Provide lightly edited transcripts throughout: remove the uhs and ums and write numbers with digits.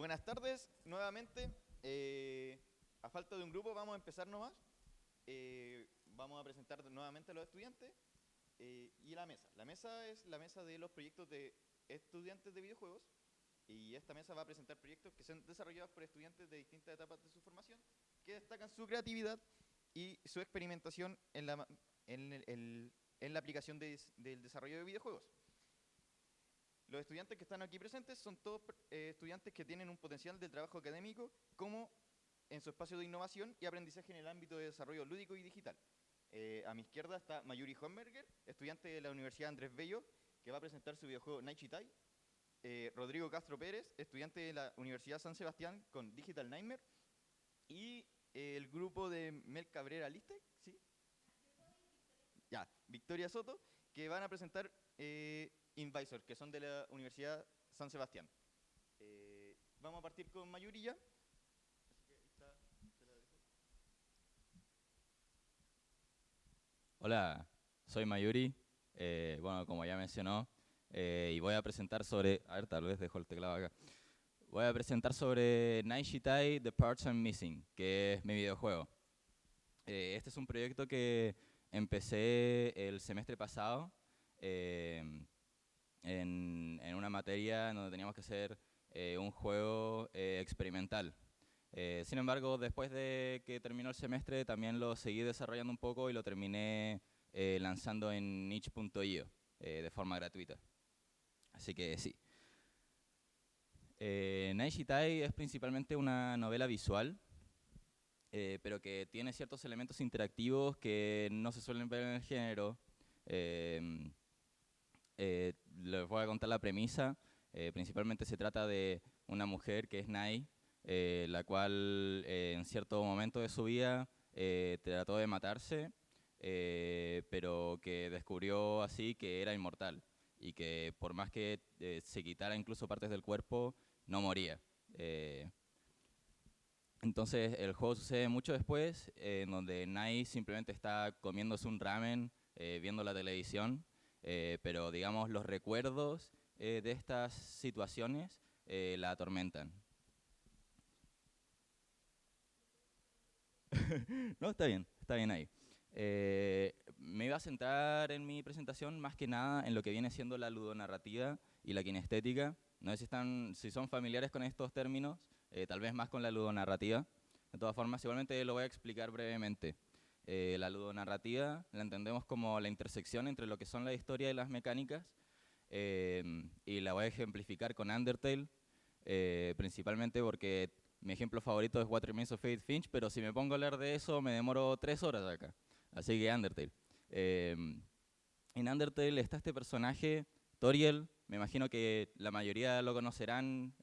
Buenas tardes, nuevamente. A falta de un grupo vamos a empezar nomás. Vamos a presentar nuevamente a los estudiantes y la mesa. La mesa es la mesa de los proyectos de estudiantes de videojuegos y esta mesa va a presentar proyectos que son desarrollados por estudiantes de distintas etapas de su formación que destacan su creatividad y su experimentación en la aplicación del desarrollo de videojuegos. Los estudiantes que están aquí presentes son todos estudiantes que tienen un potencial de trabajo académico como en su espacio de innovación y aprendizaje en el ámbito de desarrollo lúdico y digital. A mi izquierda está Mayuri Homberger, estudiante de la Universidad Andrés Bello, que va a presentar su videojuego Night Shitai. Rodrigo Castro Pérez, estudiante de la Universidad San Sebastián con Digital Nightmare. Y el grupo de Mel Cabrera Liste, ¿sí? Ya, Victoria Soto, que van a presentar Invisor, que son de la Universidad San Sebastián. Vamos a partir con Mayuri ya. Hola, soy Mayuri, bueno, como ya mencionó, y voy a presentar sobre, a ver, tal vez dejo el teclado acá. Voy a presentar sobre Night Shitai, The Parts I'm Missing, que es mi videojuego. Este es un proyecto que empecé el semestre pasado en una materia en donde teníamos que hacer un juego experimental. Sin embargo, después de que terminó el semestre, también lo seguí desarrollando un poco y lo terminé lanzando en itch.io de forma gratuita. Así que sí. Night Shitai es principalmente una novela visual, pero que tiene ciertos elementos interactivos que no se suelen ver en el género. Les voy a contar la premisa. Principalmente se trata de una mujer que es Nai, la cual en cierto momento de su vida trató de matarse, pero que descubrió así que era inmortal y que por más que se quitara incluso partes del cuerpo, no moría. Entonces el juego sucede mucho después, en donde Nai simplemente está comiéndose un ramen, viendo la televisión, pero digamos los recuerdos de estas situaciones la atormentan. No, está bien ahí. Me iba a centrar en mi presentación más que nada en lo que viene siendo la ludonarrativa y la kinestética. No sé si son familiares con estos términos, tal vez más con la ludonarrativa. De todas formas, igualmente lo voy a explicar brevemente. La ludonarrativa la entendemos como la intersección entre lo que son la historia y las mecánicas, y la voy a ejemplificar con Undertale, principalmente porque mi ejemplo favorito es What Remains of Edith Finch, pero si me pongo a hablar de eso me demoro 3 horas acá. Así que Undertale. En Undertale está este personaje, Toriel. Me imagino que la mayoría lo conocerán,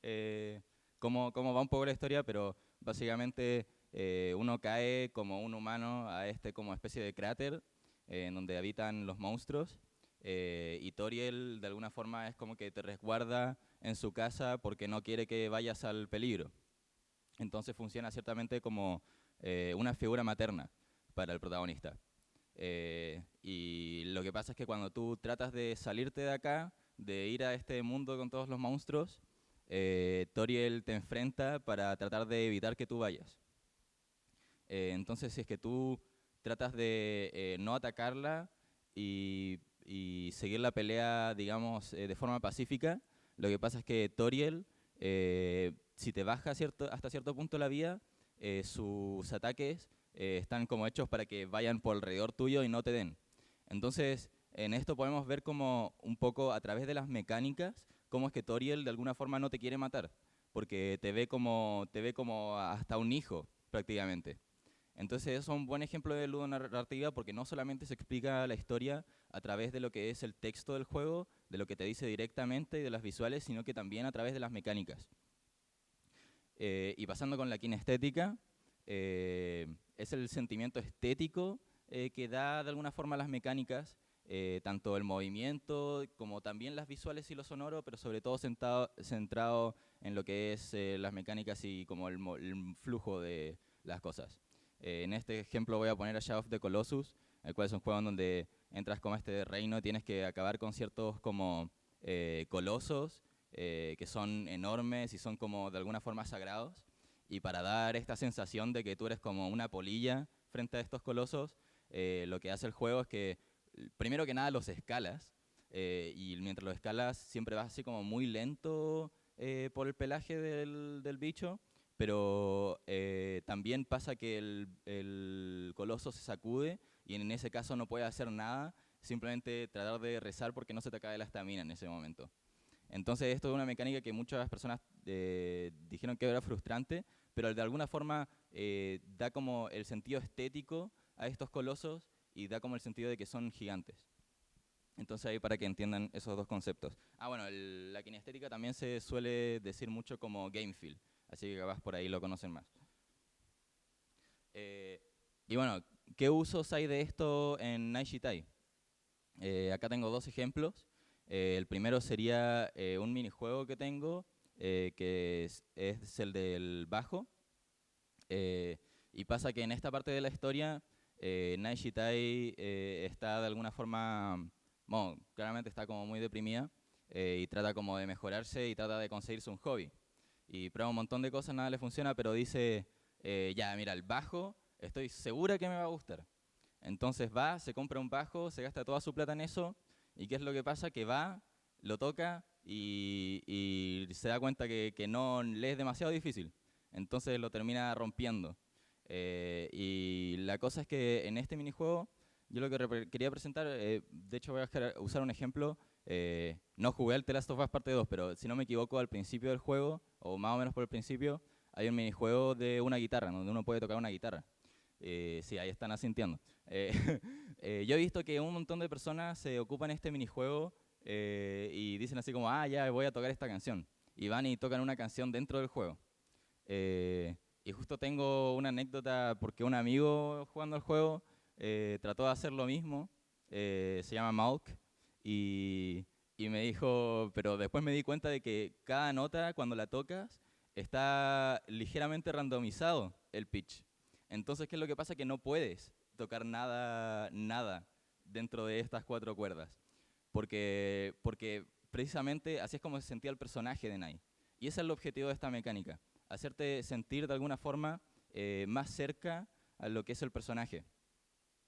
cómo va un poco la historia, pero básicamente uno cae como un humano a este como especie de cráter en donde habitan los monstruos. Y Toriel de alguna forma es como que te resguarda en su casa porque no quiere que vayas al peligro. Entonces funciona ciertamente como una figura materna para el protagonista. Y lo que pasa es que cuando tú tratas de salirte de acá, de ir a este mundo con todos los monstruos, Toriel te enfrenta para tratar de evitar que tú vayas. Entonces si es que tú tratas de no atacarla y seguir la pelea, digamos, de forma pacífica, lo que pasa es que Toriel, si te baja hasta cierto punto la vida, sus ataques están como hechos para que vayan por alrededor tuyo y no te den. Entonces, en esto podemos ver como un poco a través de las mecánicas, cómo es que Toriel de alguna forma no te quiere matar, porque te ve como hasta un hijo, prácticamente. Entonces eso es un buen ejemplo de ludonarrativa porque no solamente se explica la historia a través de lo que es el texto del juego, de lo que te dice directamente y de las visuales, sino que también a través de las mecánicas. Y pasando con la kinestética, es el sentimiento estético que da de alguna forma las mecánicas, tanto el movimiento como también las visuales y lo sonoro, pero sobre todo centrado en lo que es las mecánicas y como el flujo de las cosas. En este ejemplo voy a poner a Shadow of the Colossus, el cual es un juego en donde entras como a este reino y tienes que acabar con ciertos como colosos que son enormes y son como de alguna forma sagrados. Y para dar esta sensación de que tú eres como una polilla frente a estos colosos, lo que hace el juego es que, primero que nada, los escalas. Y mientras los escalas siempre vas así como muy lento por el pelaje del bicho. Pero también pasa que el coloso se sacude y en ese caso no puede hacer nada, simplemente tratar de rezar porque no se te acabe la estamina en ese momento. Entonces esto es una mecánica que muchas personas dijeron que era frustrante, pero de alguna forma da como el sentido estético a estos colosos y da como el sentido de que son gigantes. Entonces ahí para que entiendan esos dos conceptos. Ah, bueno, la kinestética también se suele decir mucho como game feel, así que capaz por ahí lo conocen más. Y bueno, ¿qué usos hay de esto en Naishitai? Acá tengo dos ejemplos. El primero sería un minijuego que tengo, que es el del bajo. Y pasa que en esta parte de la historia, Naishitai está de alguna forma, bueno, claramente está como muy deprimida y trata como de mejorarse y trata de conseguirse un hobby. Y prueba un montón de cosas, nada le funciona, pero dice, ya, mira, el bajo, estoy segura que me va a gustar. Entonces va, se compra un bajo, se gasta toda su plata en eso, y ¿qué es lo que pasa? Que va, lo toca y se da cuenta que no le es demasiado difícil. Entonces lo termina rompiendo. Y la cosa es que en este minijuego, yo lo que quería presentar, de hecho voy a usar un ejemplo, no jugué al The Last of Us Parte 2, pero si no me equivoco al principio del juego, o más o menos por el principio, hay un minijuego de una guitarra, donde uno puede tocar una guitarra. Sí, ahí están asintiendo. Yo he visto que un montón de personas se ocupan este minijuego y dicen así como, ah, ya voy a tocar esta canción. Y van y tocan una canción dentro del juego. Y justo tengo una anécdota porque un amigo jugando al juego trató de hacer lo mismo. Se llama Mauk. Y me dijo, pero después me di cuenta de que cada nota cuando la tocas está ligeramente randomizado el pitch. Entonces, ¿qué es lo que pasa? Que no puedes tocar nada dentro de estas 4 cuerdas. Porque precisamente así es como se sentía el personaje de Nai. Y ese es el objetivo de esta mecánica. Hacerte sentir de alguna forma más cerca a lo que es el personaje.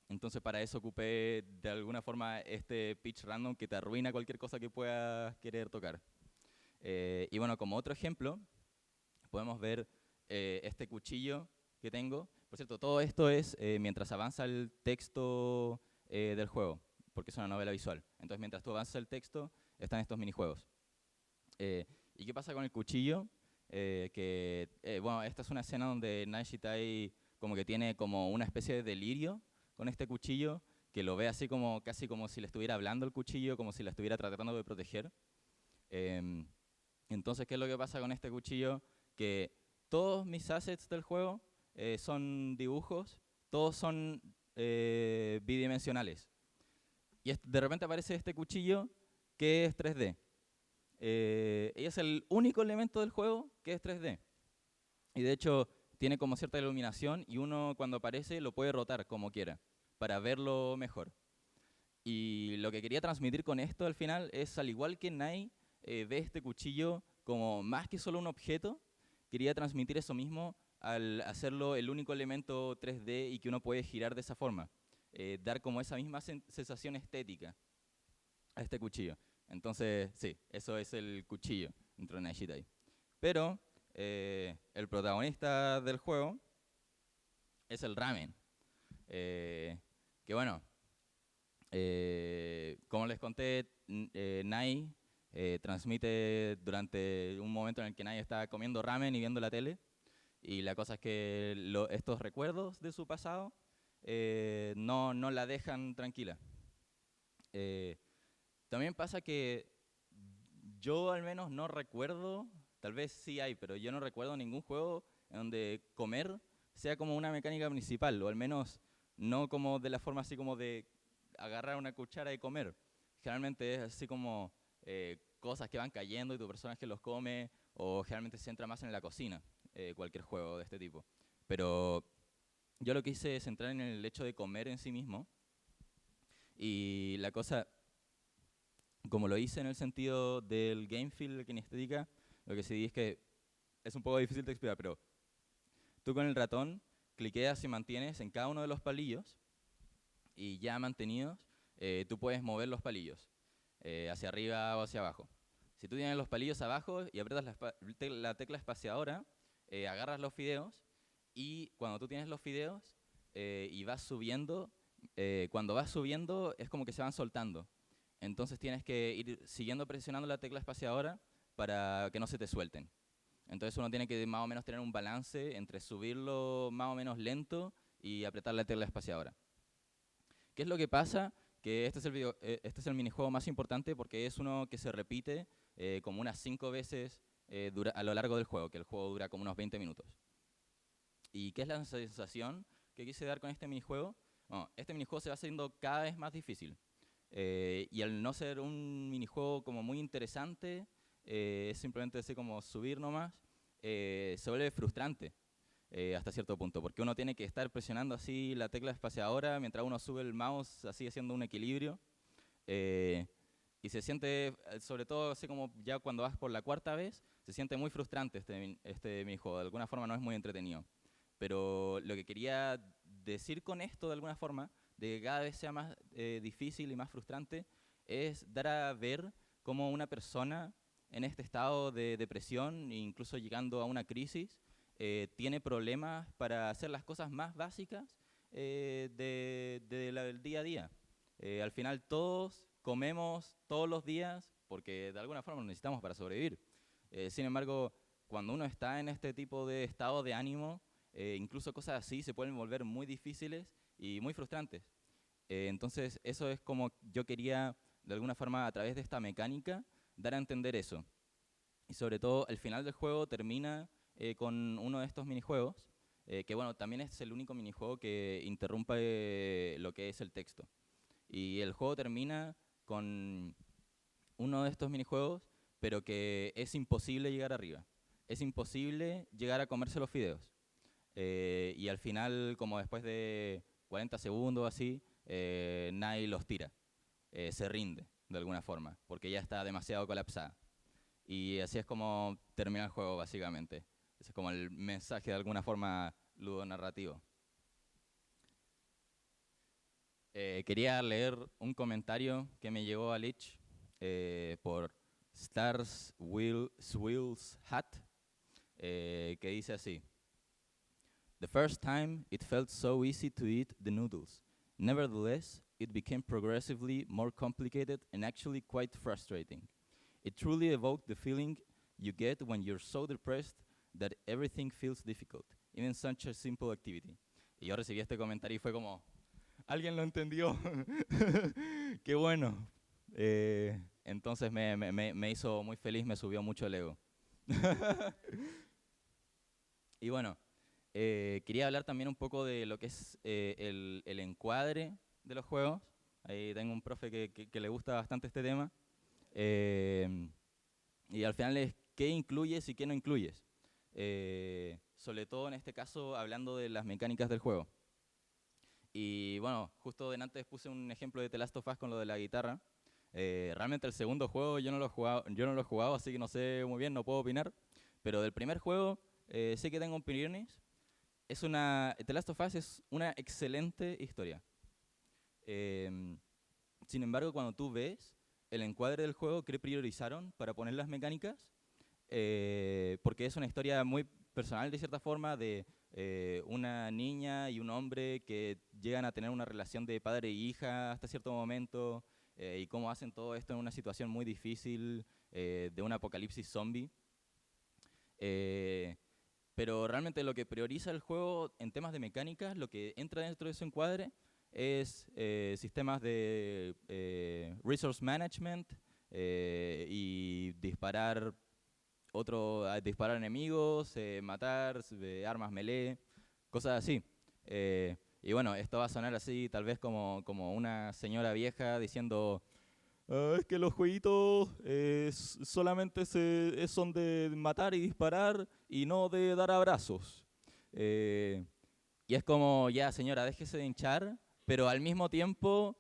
Entonces para eso ocupé de alguna forma este pitch random que te arruina cualquier cosa que puedas querer tocar. Y bueno, como otro ejemplo, podemos ver este cuchillo que tengo. Por cierto, todo esto es mientras avanza el texto del juego, porque es una novela visual. Entonces, mientras tú avanzas el texto, están estos minijuegos. ¿Y qué pasa con el cuchillo? Bueno, esta es una escena donde Naishitai como que tiene como una especie de delirio con este cuchillo, que lo ve así como casi como si le estuviera hablando el cuchillo, como si la estuviera tratando de proteger. Entonces, ¿qué es lo que pasa con este cuchillo? Que todos mis assets del juego son dibujos, todos son bidimensionales. Y de repente aparece este cuchillo que es 3D. Y es el único elemento del juego que es 3D. Y de hecho tiene como cierta iluminación y uno cuando aparece lo puede rotar como quiera para verlo mejor. Y lo que quería transmitir con esto al final es, al igual que Nai ve este cuchillo como más que solo un objeto, quería transmitir eso mismo al hacerlo el único elemento 3D y que uno puede girar de esa forma. Dar como esa misma sensación estética a este cuchillo. Entonces, sí, eso es el cuchillo dentro de Naishitai. Pero el protagonista del juego es el ramen. Que bueno, como les conté, Nai transmite durante un momento en el que Nai está comiendo ramen y viendo la tele. Y la cosa es que estos recuerdos de su pasado no la dejan tranquila. También pasa que yo al menos no recuerdo, tal vez sí hay, pero yo no recuerdo ningún juego en donde comer sea como una mecánica principal, o al menos no como de la forma así como de agarrar una cuchara y comer. Generalmente es así como cosas que van cayendo y tu personaje los come, o generalmente se centra más en la cocina, cualquier juego de este tipo. Pero yo lo quise centrar en el hecho de comer en sí mismo, y la cosa como lo hice en el sentido del game feel, de kinestética, lo que sí es que es un poco difícil de explicar, pero tú con el ratón cliqueas y mantienes en cada uno de los palillos, y ya mantenidos, tú puedes mover los palillos hacia arriba o hacia abajo. Si tú tienes los palillos abajo y aprietas la tecla espaciadora, agarras los fideos, y cuando tú tienes los fideos y vas subiendo, cuando vas subiendo es como que se van soltando. Entonces tienes que ir siguiendo presionando la tecla espaciadora para que no se te suelten. Entonces uno tiene que más o menos tener un balance entre subirlo más o menos lento y apretar la tecla espaciadora. ¿Qué es lo que pasa? Que este es el minijuego más importante porque es uno que se repite como unas 5 veces a lo largo del juego, que el juego dura como unos 20 minutos. ¿Y qué es la sensación que quise dar con este minijuego? Bueno, este minijuego se va haciendo cada vez más difícil. Y al no ser un minijuego como muy interesante, es simplemente así como subir nomás, se vuelve frustrante hasta cierto punto, porque uno tiene que estar presionando así la tecla espaciadora mientras uno sube el mouse, así haciendo un equilibrio. Y se siente, sobre todo así como ya cuando vas por la 4ª vez, se siente muy frustrante este minijuego. De alguna forma no es muy entretenido. Pero lo que quería decir con esto, de alguna forma, de que cada vez sea más difícil y más frustrante, es dar a ver cómo una persona en este estado de depresión, incluso llegando a una crisis, tiene problemas para hacer las cosas más básicas del día a día. Al final todos comemos todos los días porque de alguna forma lo necesitamos para sobrevivir. Sin embargo, cuando uno está en este tipo de estado de ánimo, incluso cosas así se pueden volver muy difíciles y muy frustrantes. Entonces eso es como yo quería, de alguna forma, a través de esta mecánica, dar a entender eso. Y sobre todo, el final del juego termina con uno de estos minijuegos, que bueno, también es el único minijuego que interrumpe lo que es el texto. Y el juego termina con uno de estos minijuegos, pero que es imposible llegar arriba. Es imposible llegar a comerse los fideos. Y al final, como después de 40 segundos así, nadie los tira. Se rinde, de alguna forma, porque ya está demasiado colapsada. Y así es como termina el juego, básicamente. Ese es como el mensaje, de alguna forma, ludonarrativo. Quería leer un comentario que me llegó a Lich por Stars Swills Hat, que dice así: "The first time it felt so easy to eat the noodles. Nevertheless, it became progressively more complicated and actually quite frustrating. It truly evoked the feeling you get when you're so depressed that everything feels difficult, even such a simple activity." Y yo recibí este comentario y fue como, alguien lo entendió. Qué bueno. Entonces me hizo muy feliz, me subió mucho el ego. Y bueno, quería hablar también un poco de lo que es el encuadre de los juegos. Ahí tengo un profe que le gusta bastante este tema. Y al final es qué incluyes y qué no incluyes. Sobre todo en este caso hablando de las mecánicas del juego. Y bueno, justo antes puse un ejemplo de The Last of Us con lo de la guitarra. Realmente el segundo juego yo no lo he jugado, así que no sé muy bien, no puedo opinar. Pero del primer juego sé que tengo opiniones. The Last of Us es una excelente historia. Sin embargo, cuando tú ves el encuadre del juego que priorizaron para poner las mecánicas, porque es una historia muy personal de cierta forma de una niña y un hombre que llegan a tener una relación de padre e hija hasta cierto momento, y cómo hacen todo esto en una situación muy difícil de un apocalipsis zombie. Pero realmente lo que prioriza el juego en temas de mecánicas, lo que entra dentro de ese encuadre es sistemas de resource management y disparar enemigos, matar, armas melee, cosas así. Y bueno, esto va a sonar así tal vez como una señora vieja diciendo: es que los jueguitos solamente son de matar y disparar y no de dar abrazos. Y es como, ya señora, déjese de hinchar, pero al mismo tiempo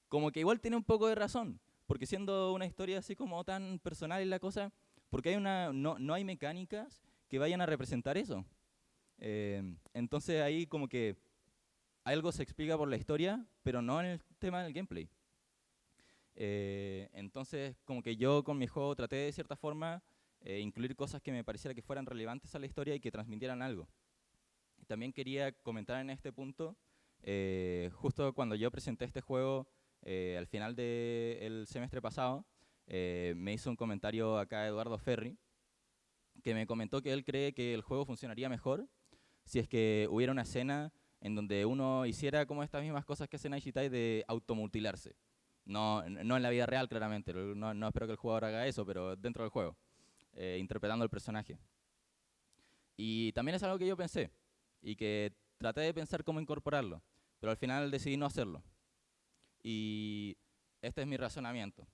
como que igual tiene un poco de razón, porque siendo una historia así como tan personal y la cosa, porque no hay mecánicas que vayan a representar eso. Entonces ahí como que algo se explica por la historia, pero no en el tema del gameplay. Entonces como que yo con mi juego traté de cierta forma incluir cosas que me pareciera que fueran relevantes a la historia y que transmitieran algo. También quería comentar en este punto, justo cuando yo presenté este juego al final del semestre pasado, me hizo un comentario acá Eduardo Ferri, que me comentó que él cree que el juego funcionaría mejor si es que hubiera una escena en donde uno hiciera como estas mismas cosas que hace Night Shitai de automutilarse. No en la vida real, claramente, no espero que el jugador haga eso, pero dentro del juego, interpretando al personaje. Y también es algo que yo pensé, y que traté de pensar cómo incorporarlo, pero al final decidí no hacerlo. Y este es mi razonamiento.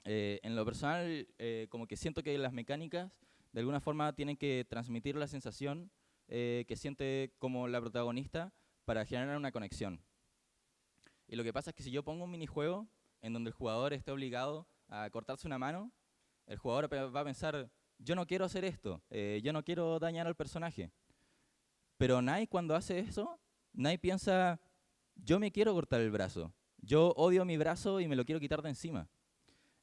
En lo personal, como que siento que las mecánicas de alguna forma tienen que transmitir la sensación que siente como la protagonista para generar una conexión. Y lo que pasa es que si yo pongo un minijuego en donde el jugador esté obligado a cortarse una mano, el jugador va a pensar, yo no quiero hacer esto, yo no quiero dañar al personaje. Pero Nai cuando hace eso, Nai piensa, yo me quiero cortar el brazo, yo odio mi brazo y me lo quiero quitar de encima.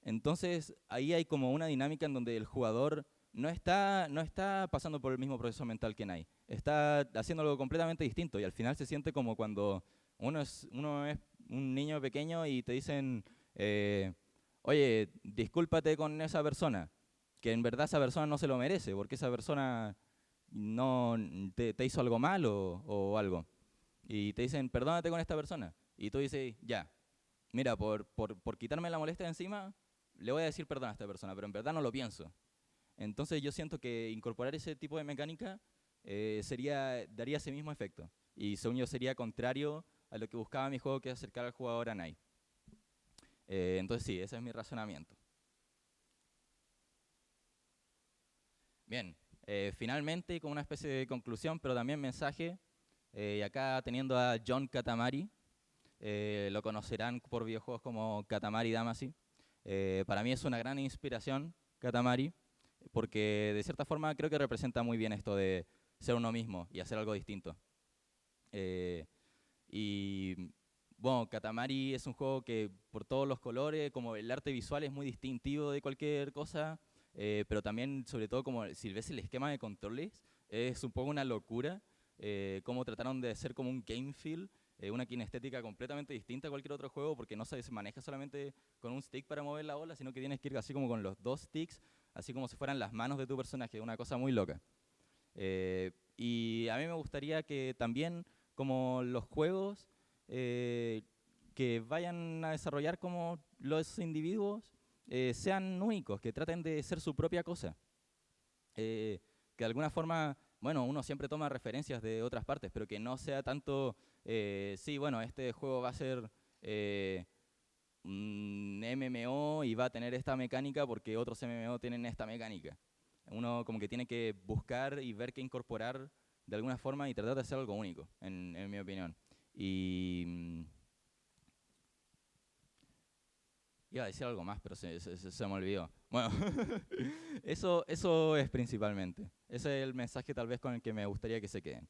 Entonces ahí hay como una dinámica en donde el jugador no está pasando por el mismo proceso mental que Nai, está haciendo algo completamente distinto y al final se siente como cuando uno es un niño pequeño y te dicen, oye, discúlpate con esa persona, que en verdad esa persona no se lo merece, porque esa persona no te hizo algo mal o algo. Y te dicen, perdónate con esta persona. Y tú dices, ya, mira, por quitarme la molestia de encima, le voy a decir perdón a esta persona, pero en verdad no lo pienso. Entonces yo siento que incorporar ese tipo de mecánica daría ese mismo efecto. Y según yo sería contrario a lo que buscaba mi juego, que es acercar al jugador a Nai. Entonces sí, ese es mi razonamiento. Bien, finalmente con una especie de conclusión, pero también mensaje, y acá teniendo a John Katamari, lo conocerán por videojuegos como Katamari Damacy. Para mí es una gran inspiración Katamari, porque de cierta forma creo que representa muy bien esto de ser uno mismo y hacer algo distinto. Y bueno, Katamari es un juego que por todos los colores, como el arte visual es muy distintivo de cualquier cosa, pero también, sobre todo, como si ves el esquema de controles, es un poco una locura, cómo trataron de hacer como un game feel, una kinestética completamente distinta a cualquier otro juego, porque no se maneja solamente con un stick para mover la bola, sino que tienes que ir así como con los dos sticks, así como si fueran las manos de tu personaje, una cosa muy loca. Y a mí me gustaría que también, como los juegos que vayan a desarrollar como los individuos, sean únicos, que traten de ser su propia cosa. Que de alguna forma, bueno, uno siempre toma referencias de otras partes, pero que no sea tanto, sí, bueno, este juego va a ser un MMO y va a tener esta mecánica porque otros MMO tienen esta mecánica. Uno como que tiene que buscar y ver qué incorporar de alguna forma y tratar de hacer algo único, en mi opinión. Y iba a decir algo más, pero se me olvidó. Bueno, eso es principalmente. Ese es el mensaje tal vez con el que me gustaría que se queden.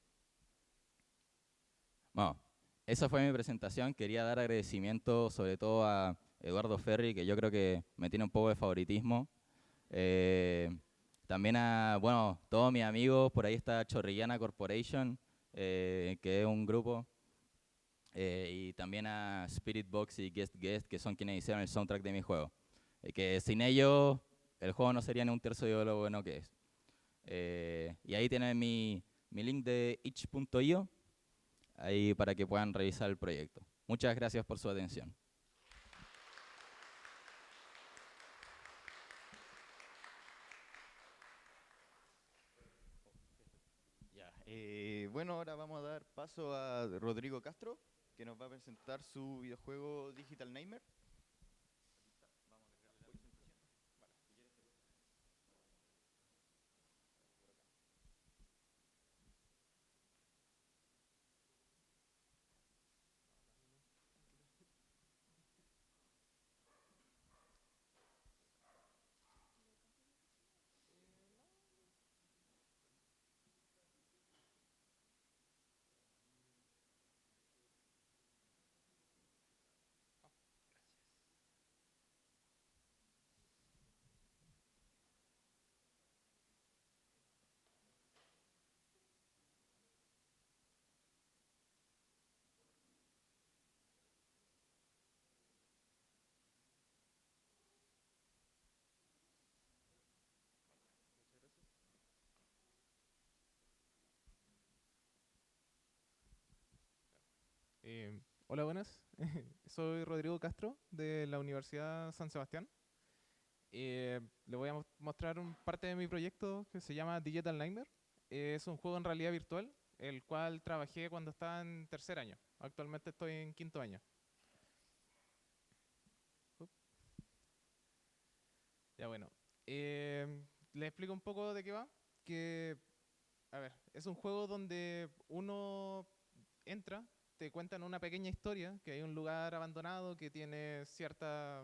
Bueno, esa fue mi presentación. Quería dar agradecimiento sobre todo a Eduardo Ferri, que yo creo que me tiene un poco de favoritismo. También a, bueno, todos mis amigos, por ahí está Chorrillana Corporation, que es un grupo. Y también a Spirit Box y Guest, que son quienes hicieron el soundtrack de mi juego. Que sin ellos, el juego no sería ni un tercio de lo bueno que es. Y ahí tienen mi link de itch.io, ahí para que puedan revisar el proyecto. Muchas gracias por su atención. Ya, bueno, ahora vamos a dar paso a Rodrigo Castro, que nos va a presentar su videojuego Digital Nightmare. Hola, buenas. Soy Rodrigo Castro de la Universidad San Sebastián. Le voy a mostrar parte de mi proyecto que se llama Digital Nightmare. Es un juego en realidad virtual, el cual trabajé cuando estaba en tercer año. Actualmente estoy en quinto año. Up. Ya bueno. Les explico un poco de qué va. A ver, es un juego donde uno entra, te cuentan una pequeña historia, que hay un lugar abandonado que tiene cierta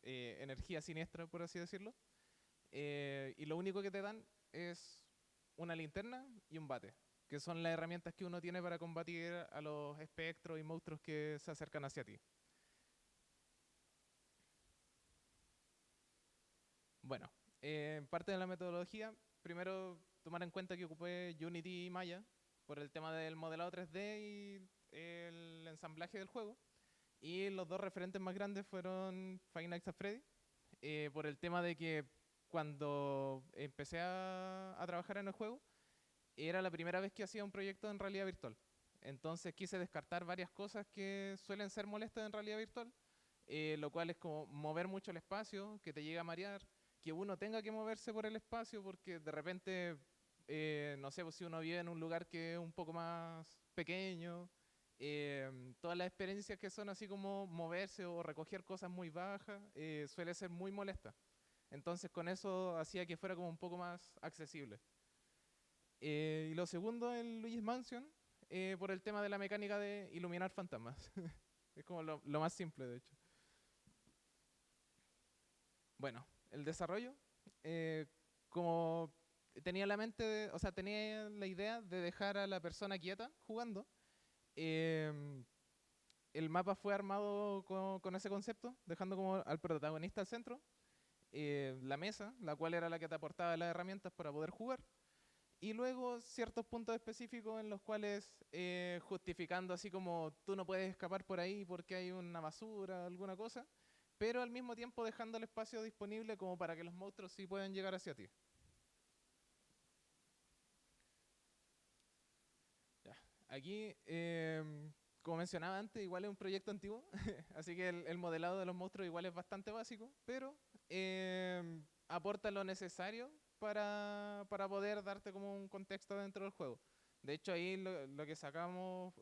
energía siniestra, por así decirlo, y lo único que te dan es una linterna y un bate, que son las herramientas que uno tiene para combatir a los espectros y monstruos que se acercan hacia ti. Bueno, parte de la metodología, primero tomar en cuenta que ocupé Unity y Maya por el tema del modelado 3D y el ensamblaje del juego. Y los dos referentes más grandes fueron Five Nights at Freddy, por el tema de que cuando empecé a trabajar en el juego, era la primera vez que hacía un proyecto en realidad virtual. Entonces quise descartar varias cosas que suelen ser molestas en realidad virtual, lo cual es como mover mucho el espacio, que te llegue a marear, que uno tenga que moverse por el espacio, porque de repente, no sé, pues si uno vive en un lugar que es un poco más pequeño, todas las experiencias que son así como moverse o recoger cosas muy bajas, suele ser muy molesta. Entonces con eso hacía que fuera como un poco más accesible. Y lo segundo, el Luigi's Mansion, por el tema de la mecánica de iluminar fantasmas. Es como lo más simple, de hecho. Bueno, el desarrollo, como tenía la mente, o sea, tenía la idea de dejar a la persona quieta jugando. El mapa fue armado con ese concepto, dejando como al protagonista al centro, la mesa, la cual era la que te aportaba las herramientas para poder jugar, y luego ciertos puntos específicos en los cuales justificando así como tú no puedes escapar por ahí porque hay una basura, alguna cosa, pero al mismo tiempo dejando el espacio disponible como para que los monstruos sí puedan llegar hacia ti. Ya. Aquí, como mencionaba antes, igual es un proyecto antiguo, así que el modelado de los monstruos igual es bastante básico, pero aporta lo necesario para poder darte como un contexto dentro del juego. De hecho, ahí lo que sacamos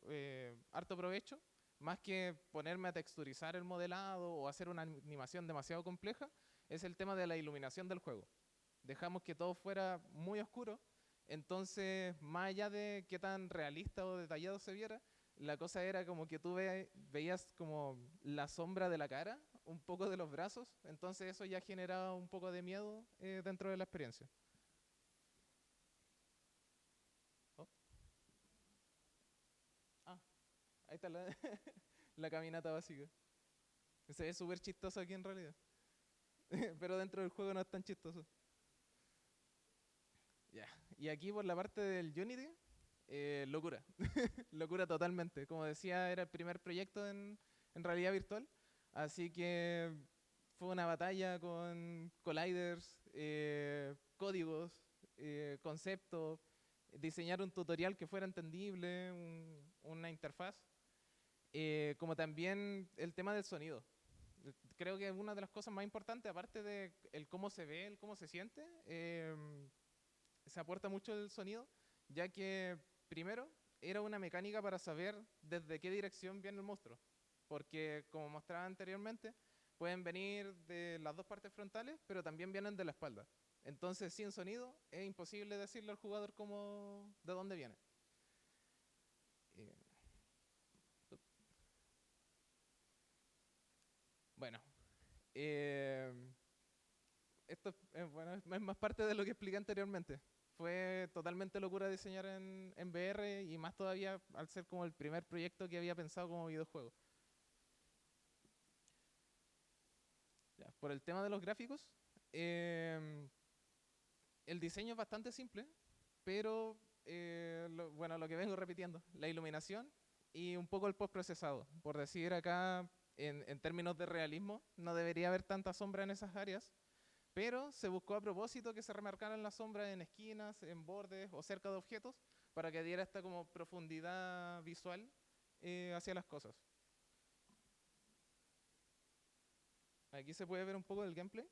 harto provecho, más que ponerme a texturizar el modelado o hacer una animación demasiado compleja, es el tema de la iluminación del juego. Dejamos que todo fuera muy oscuro, entonces, más allá de qué tan realista o detallado se viera, la cosa era como que tú veías como la sombra de la cara, un poco de los brazos, entonces eso ya generaba un poco de miedo dentro de la experiencia. Oh. Ah, ahí está la caminata básica. Se ve súper chistoso aquí en realidad, pero dentro del juego no es tan chistoso. Ya. Y aquí por la parte del Unity, locura. Locura totalmente. Como decía, era el primer proyecto en realidad virtual. Así que fue una batalla con colliders, códigos, conceptos, diseñar un tutorial que fuera entendible, una interfaz. Como también el tema del sonido. Creo que una de las cosas más importantes, aparte de el cómo se ve, el cómo se siente, se aporta mucho el sonido, ya que primero era una mecánica para saber desde qué dirección viene el monstruo, porque como mostraba anteriormente, pueden venir de las dos partes frontales, pero también vienen de la espalda. Entonces, sin sonido, es imposible decirle al jugador de dónde viene. Bueno, esto bueno, es más parte de lo que expliqué anteriormente. Fue totalmente locura diseñar en VR y más todavía al ser como el primer proyecto que había pensado como videojuego. Ya, por el tema de los gráficos, el diseño es bastante simple, pero bueno, lo que vengo repitiendo, la iluminación y un poco el postprocesado. Por decir acá, en términos de realismo, no debería haber tanta sombra en esas áreas, pero se buscó a propósito que se remarcaran las sombras en esquinas, en bordes o cerca de objetos para que diera esta como profundidad visual hacia las cosas. Aquí se puede ver un poco del gameplay.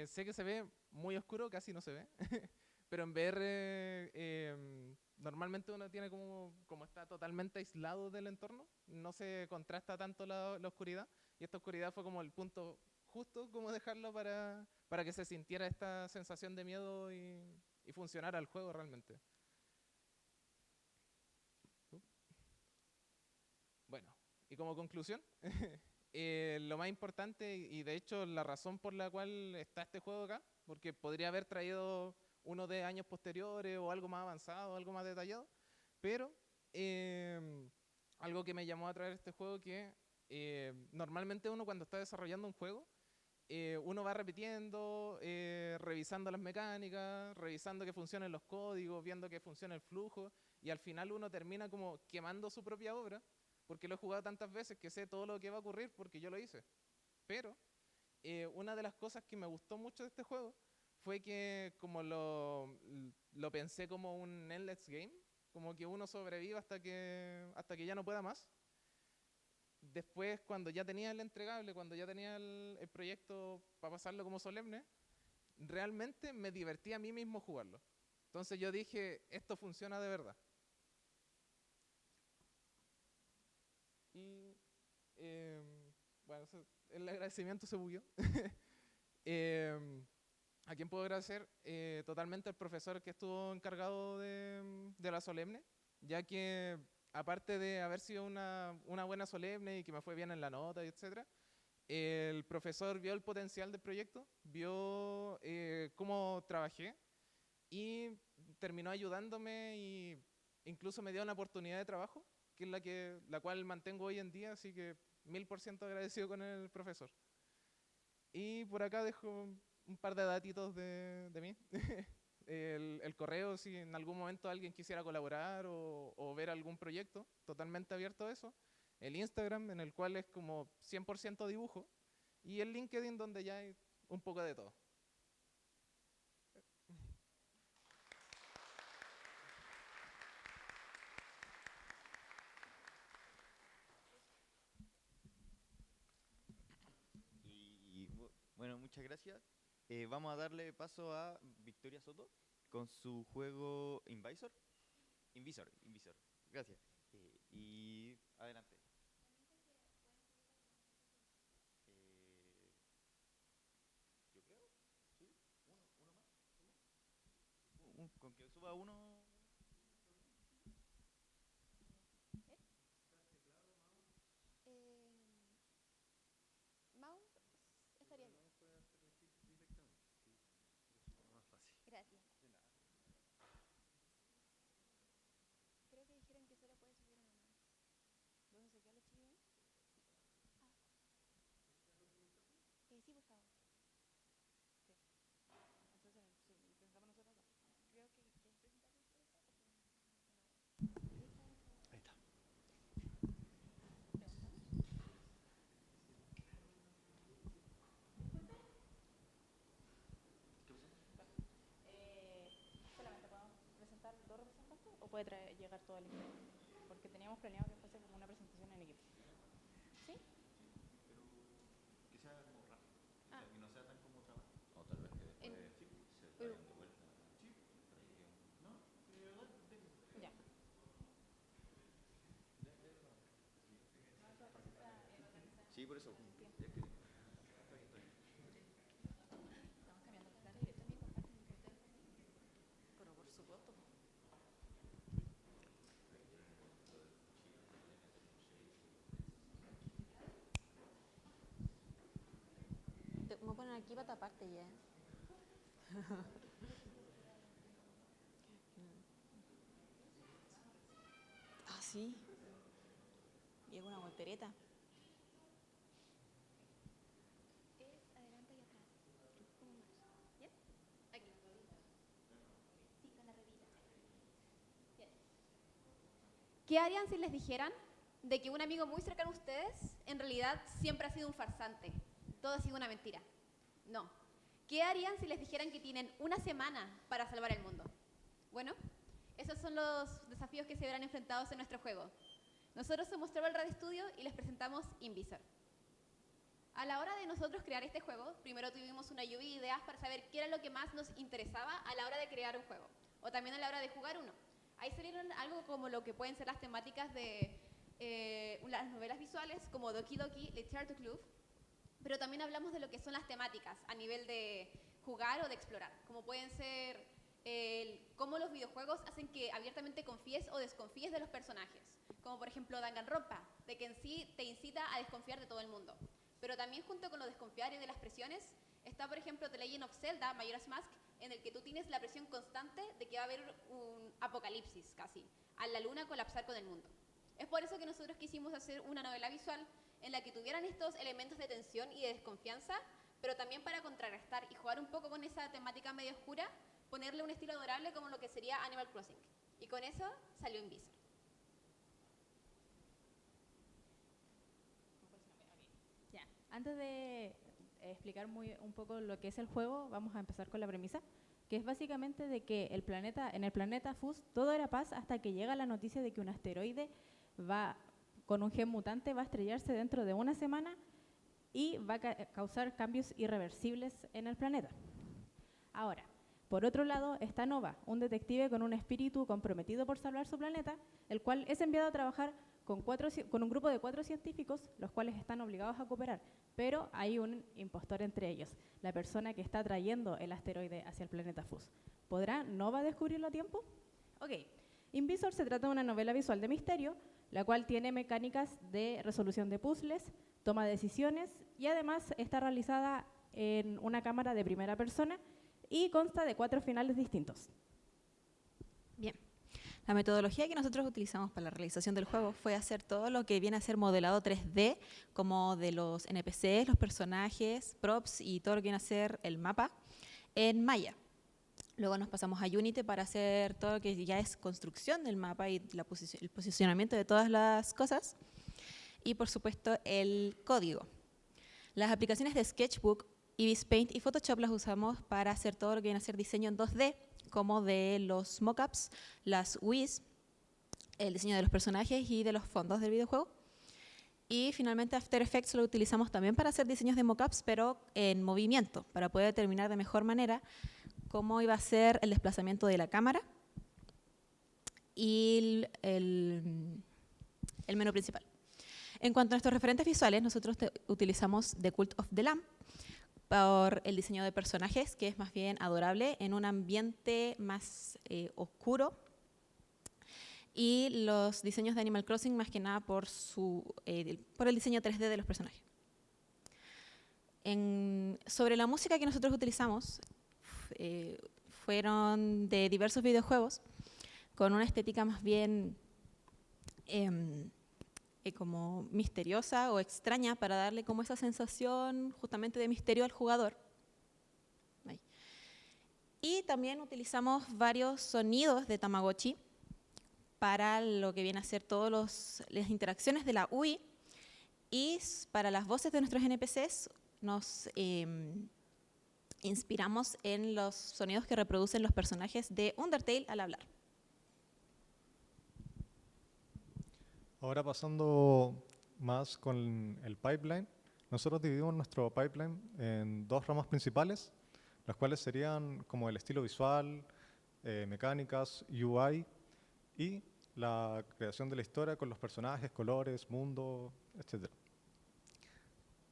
Sé que se ve muy oscuro, casi no se ve, pero en VR normalmente uno tiene como está totalmente aislado del entorno, no se contrasta tanto la oscuridad, y esta oscuridad fue como el punto justo como dejarlo para que se sintiera esta sensación de miedo y funcionara el juego realmente. Bueno, y como conclusión, lo más importante y de hecho la razón por la cual está este juego acá, porque podría haber traído uno de años posteriores o algo más avanzado, algo más detallado, pero algo que me llamó a traer este juego que normalmente uno cuando está desarrollando un juego, uno va repitiendo, revisando las mecánicas, revisando que funcionen los códigos, viendo que funciona el flujo, y al final uno termina como quemando su propia obra, porque lo he jugado tantas veces que sé todo lo que va a ocurrir porque yo lo hice. Pero una de las cosas que me gustó mucho de este juego fue que como lo pensé como un endless game, como que uno sobrevive hasta que ya no pueda más. Después, cuando ya tenía el entregable, cuando ya tenía el proyecto para pasarlo como solemne, realmente me divertí a mí mismo jugarlo. Entonces yo dije, esto funciona de verdad. Y bueno, el agradecimiento se bugueó. ¿A quién puedo agradecer? Totalmente al profesor que estuvo encargado de la solemne, ya que aparte de haber sido una buena solemne y que me fue bien en la nota, etc., el profesor vio el potencial del proyecto, vio cómo trabajé y terminó ayudándome y incluso me dio una oportunidad de trabajo, que es la cual mantengo hoy en día, así que 1000% agradecido con el profesor. Y por acá dejo un par de datitos de mí. El correo, si en algún momento alguien quisiera colaborar o ver algún proyecto, totalmente abierto a eso. El Instagram, en el cual es como 100% dibujo. Y el LinkedIn, donde ya hay un poco de todo. Bueno, muchas gracias. Vamos a darle paso a Victoria Soto con su juego Invisor. Invisor. Gracias. Y adelante. Yo creo, sí. Uno más. Con que suba uno. Mouse estaría bien. Gracias. Creo que dijeron que solo puede subir uno más. ¿Vos se quedó los chiquillos? Sí, por favor. Sí. Entonces, sí, presentamos nosotros acá. Creo que ¿quieres presentar nosotros acá? Ahí está. ¿Solamente podemos presentar dos representantes o puede llegar todo el equipo? Porque teníamos planeado que fuese como una presentación en equipo. ¿Sí? Pero que sea como rápido. O Ah. sea, que no sea tan como trabajo. O tal vez que después En- se pero- vayan de vuelta. Sí. Para que quede ¿No? Sí, de verdad. Ya. Sí, por eso. Estamos cambiando la derecha, amigo. Pero por supuesto. Me voy a poner aquí para taparte ya. Ah, sí. Y es una voltereta. Es adelante y atrás. ¿Cómo más? ¿Bien? Aquí. Sí, con la ruedita. Bien. ¿Qué harían si les dijeran de que un amigo muy cercano a ustedes en realidad siempre ha sido un farsante? Todo ha sido una mentira. No. ¿Qué harían si les dijeran que tienen una semana para salvar el mundo? Bueno, esos son los desafíos que se verán enfrentados en nuestro juego. Nosotros somos Travel Rad Studio y les presentamos Invisor. A la hora de nosotros crear este juego, primero tuvimos una lluvia de ideas para saber qué era lo que más nos interesaba a la hora de crear un juego, o también a la hora de jugar uno. Ahí salieron algo como lo que pueden ser las temáticas de las novelas visuales, como Doki Doki Literature Club, pero también hablamos de lo que son las temáticas a nivel de jugar o de explorar, como pueden ser cómo los videojuegos hacen que abiertamente confíes o desconfíes de los personajes, como por ejemplo Danganronpa, de que en sí te incita a desconfiar de todo el mundo. Pero también junto con lo desconfiar y de las presiones, está por ejemplo The Legend of Zelda, Majora's Mask, en el que tú tienes la presión constante de que va a haber un apocalipsis casi, a la luna colapsar con el mundo. Es por eso que nosotros quisimos hacer una novela visual en la que tuvieran estos elementos de tensión y de desconfianza, pero también para contrarrestar y jugar un poco con esa temática medio oscura, ponerle un estilo adorable como lo que sería Animal Crossing. Y con eso salió Invisor. Ya, antes de explicar un poco lo que es el juego, vamos a empezar con la premisa, que es básicamente de que en el planeta Fus todo era paz hasta que llega la noticia de que un asteroide con un gen mutante va a estrellarse dentro de una semana y va a causar cambios irreversibles en el planeta. Ahora, por otro lado está Nova, un detective con un espíritu comprometido por salvar su planeta, el cual es enviado a trabajar con un grupo de 4 científicos, los cuales están obligados a cooperar, pero hay un impostor entre ellos, la persona que está trayendo el asteroide hacia el planeta Fus. ¿Podrá Nova descubrirlo a tiempo? Ok, Invisor se trata de una novela visual de misterio, la cual tiene mecánicas de resolución de puzzles, toma de decisiones y además está realizada en una cámara de primera persona y consta de 4 finales distintos. Bien. La metodología que nosotros utilizamos para la realización del juego fue hacer todo lo que viene a ser modelado 3D, como de los NPCs, los personajes, props y todo lo que viene a ser el mapa, en Maya. Luego nos pasamos a Unity para hacer todo lo que ya es construcción del mapa y el posicionamiento de todas las cosas. Y por supuesto el código. Las aplicaciones de Sketchbook, Ibis Paint y Photoshop las usamos para hacer todo lo que viene a ser diseño en 2D, como de los mockups, las WIS, el diseño de los personajes y de los fondos del videojuego. Y finalmente After Effects lo utilizamos también para hacer diseños de mockups, pero en movimiento, para poder determinar de mejor manera cómo iba a ser el desplazamiento de la cámara y el menú principal. En cuanto a nuestros referentes visuales, nosotros utilizamos The Cult of the Lamb por el diseño de personajes, que es más bien adorable, en un ambiente más oscuro, y los diseños de Animal Crossing más que nada por el diseño 3D de los personajes. Sobre la música que nosotros utilizamos, fueron de diversos videojuegos con una estética más bien como misteriosa o extraña para darle como esa sensación justamente de misterio al jugador. Ahí. Y también utilizamos varios sonidos de Tamagotchi para lo que viene a ser todas las interacciones de la UI, y para las voces de nuestros NPCs nos inspiramos en los sonidos que reproducen los personajes de Undertale al hablar. Ahora pasando más con el pipeline, nosotros dividimos nuestro pipeline en 2 ramas principales, las cuales serían como el estilo visual, mecánicas, UI y la creación de la historia con los personajes, colores, mundo, etc.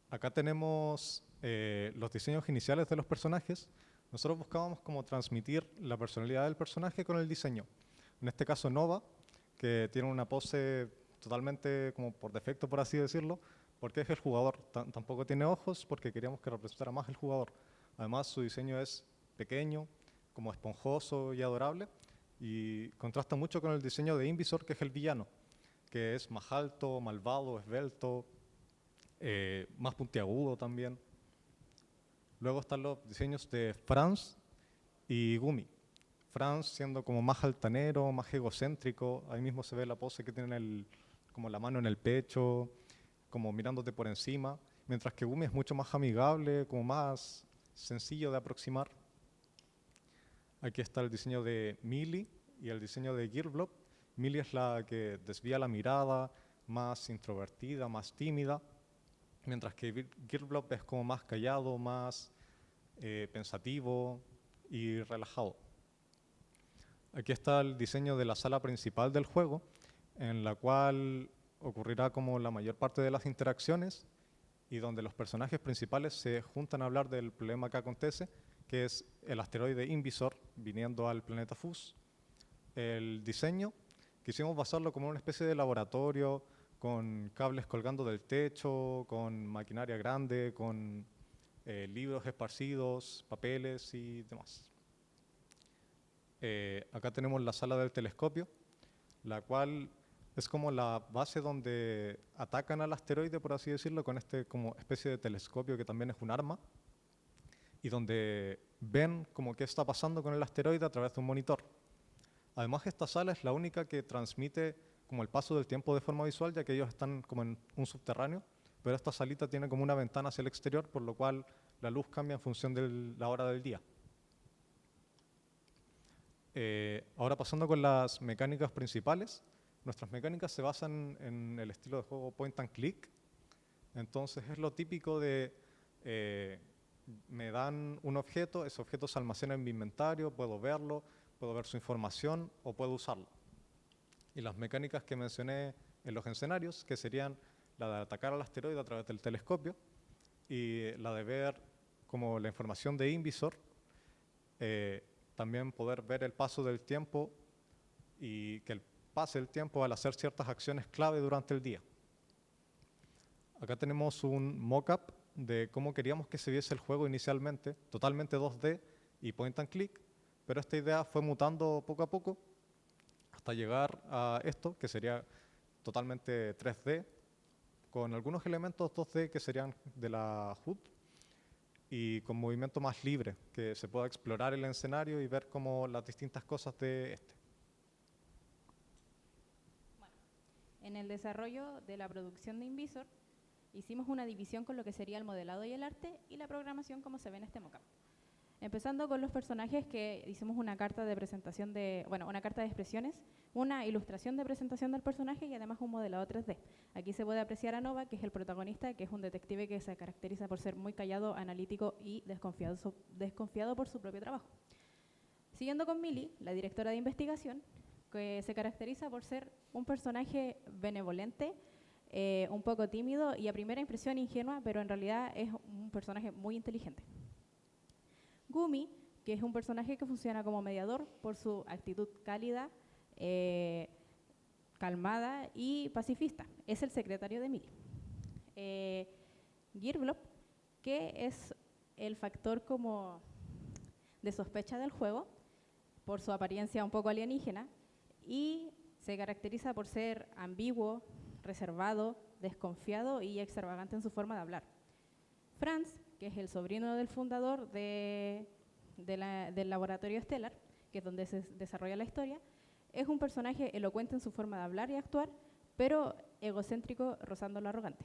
Acá tenemos los diseños iniciales de los personajes. Nosotros buscábamos como transmitir la personalidad del personaje con el diseño. En este caso Nova, que tiene una pose totalmente como por defecto, por así decirlo, porque es el jugador. Tampoco tiene ojos porque queríamos que representara más el jugador. Además, su diseño es pequeño, como esponjoso y adorable, y contrasta mucho con el diseño de Invisor, que es el villano. que es más alto, malvado, esbelto, más puntiagudo también. Luego están los diseños de Franz y Gumi. Franz siendo como más altanero, más egocéntrico, ahí mismo se ve la pose que tiene como la mano en el pecho, como mirándote por encima, mientras que Gumi es mucho más amigable, como más sencillo de aproximar. Aquí está el diseño de Millie y el diseño de Gearblob. Millie es la que desvía la mirada, más introvertida, más tímida, mientras que Gearblob es como más callado, más pensativo y relajado. Aquí está el diseño de la sala principal del juego, en la cual ocurrirá como la mayor parte de las interacciones y donde los personajes principales se juntan a hablar del problema que acontece, que es el asteroide Invisor viniendo al planeta Fus. El diseño quisimos basarlo como una especie de laboratorio con cables colgando del techo, con maquinaria grande, con libros esparcidos, papeles y demás. Acá tenemos la sala del telescopio, la cual es como la base donde atacan al asteroide, por así decirlo, con este como especie de telescopio que también es un arma, y donde ven como qué está pasando con el asteroide a través de un monitor. Además, esta sala es la única que transmite como el paso del tiempo de forma visual, ya que ellos están como en un subterráneo, pero esta salita tiene como una ventana hacia el exterior, por lo cual la luz cambia en función de la hora del día. Ahora pasando con las mecánicas principales, nuestras mecánicas se basan en el estilo de juego point and click. Entonces es lo típico de me dan un objeto, ese objeto se almacena en mi inventario, puedo verlo, puedo ver su información o puedo usarlo. Y las mecánicas que mencioné en los escenarios, que serían la de atacar al asteroide a través del telescopio y la de ver como la información de Invisor, también poder ver el paso del tiempo y que pase el tiempo al hacer ciertas acciones clave durante el día. Acá tenemos un mock-up de cómo queríamos que se viese el juego inicialmente, totalmente 2D y point and click, pero esta idea fue mutando poco a poco hasta llegar a esto, que sería totalmente 3D, con algunos elementos 2D que serían de la HUD, y con movimiento más libre, que se pueda explorar el escenario y ver como las distintas cosas de este. Bueno, en el desarrollo de la producción de Invisor, hicimos una división con lo que sería el modelado y el arte y la programación como se ve en este mockup. Empezando con los personajes, que hicimos una carta de presentación una carta de expresiones, una ilustración de presentación del personaje y además un modelado 3D. Aquí se puede apreciar a Nova, que es el protagonista, que es un detective que se caracteriza por ser muy callado, analítico y desconfiado por su propio trabajo. Siguiendo con Millie, la directora de investigación, que se caracteriza por ser un personaje benevolente, un poco tímido y a primera impresión ingenua, pero en realidad es un personaje muy inteligente. Gumi, que es un personaje que funciona como mediador por su actitud cálida, calmada y pacifista. Es el secretario de Millie. Gearblob, que es el factor como de sospecha del juego por su apariencia un poco alienígena y se caracteriza por ser ambiguo, reservado, desconfiado y extravagante en su forma de hablar. Franz, que es el sobrino del fundador del laboratorio Stellar, que es donde se desarrolla la historia, es un personaje elocuente en su forma de hablar y actuar, pero egocéntrico, rozando lo arrogante.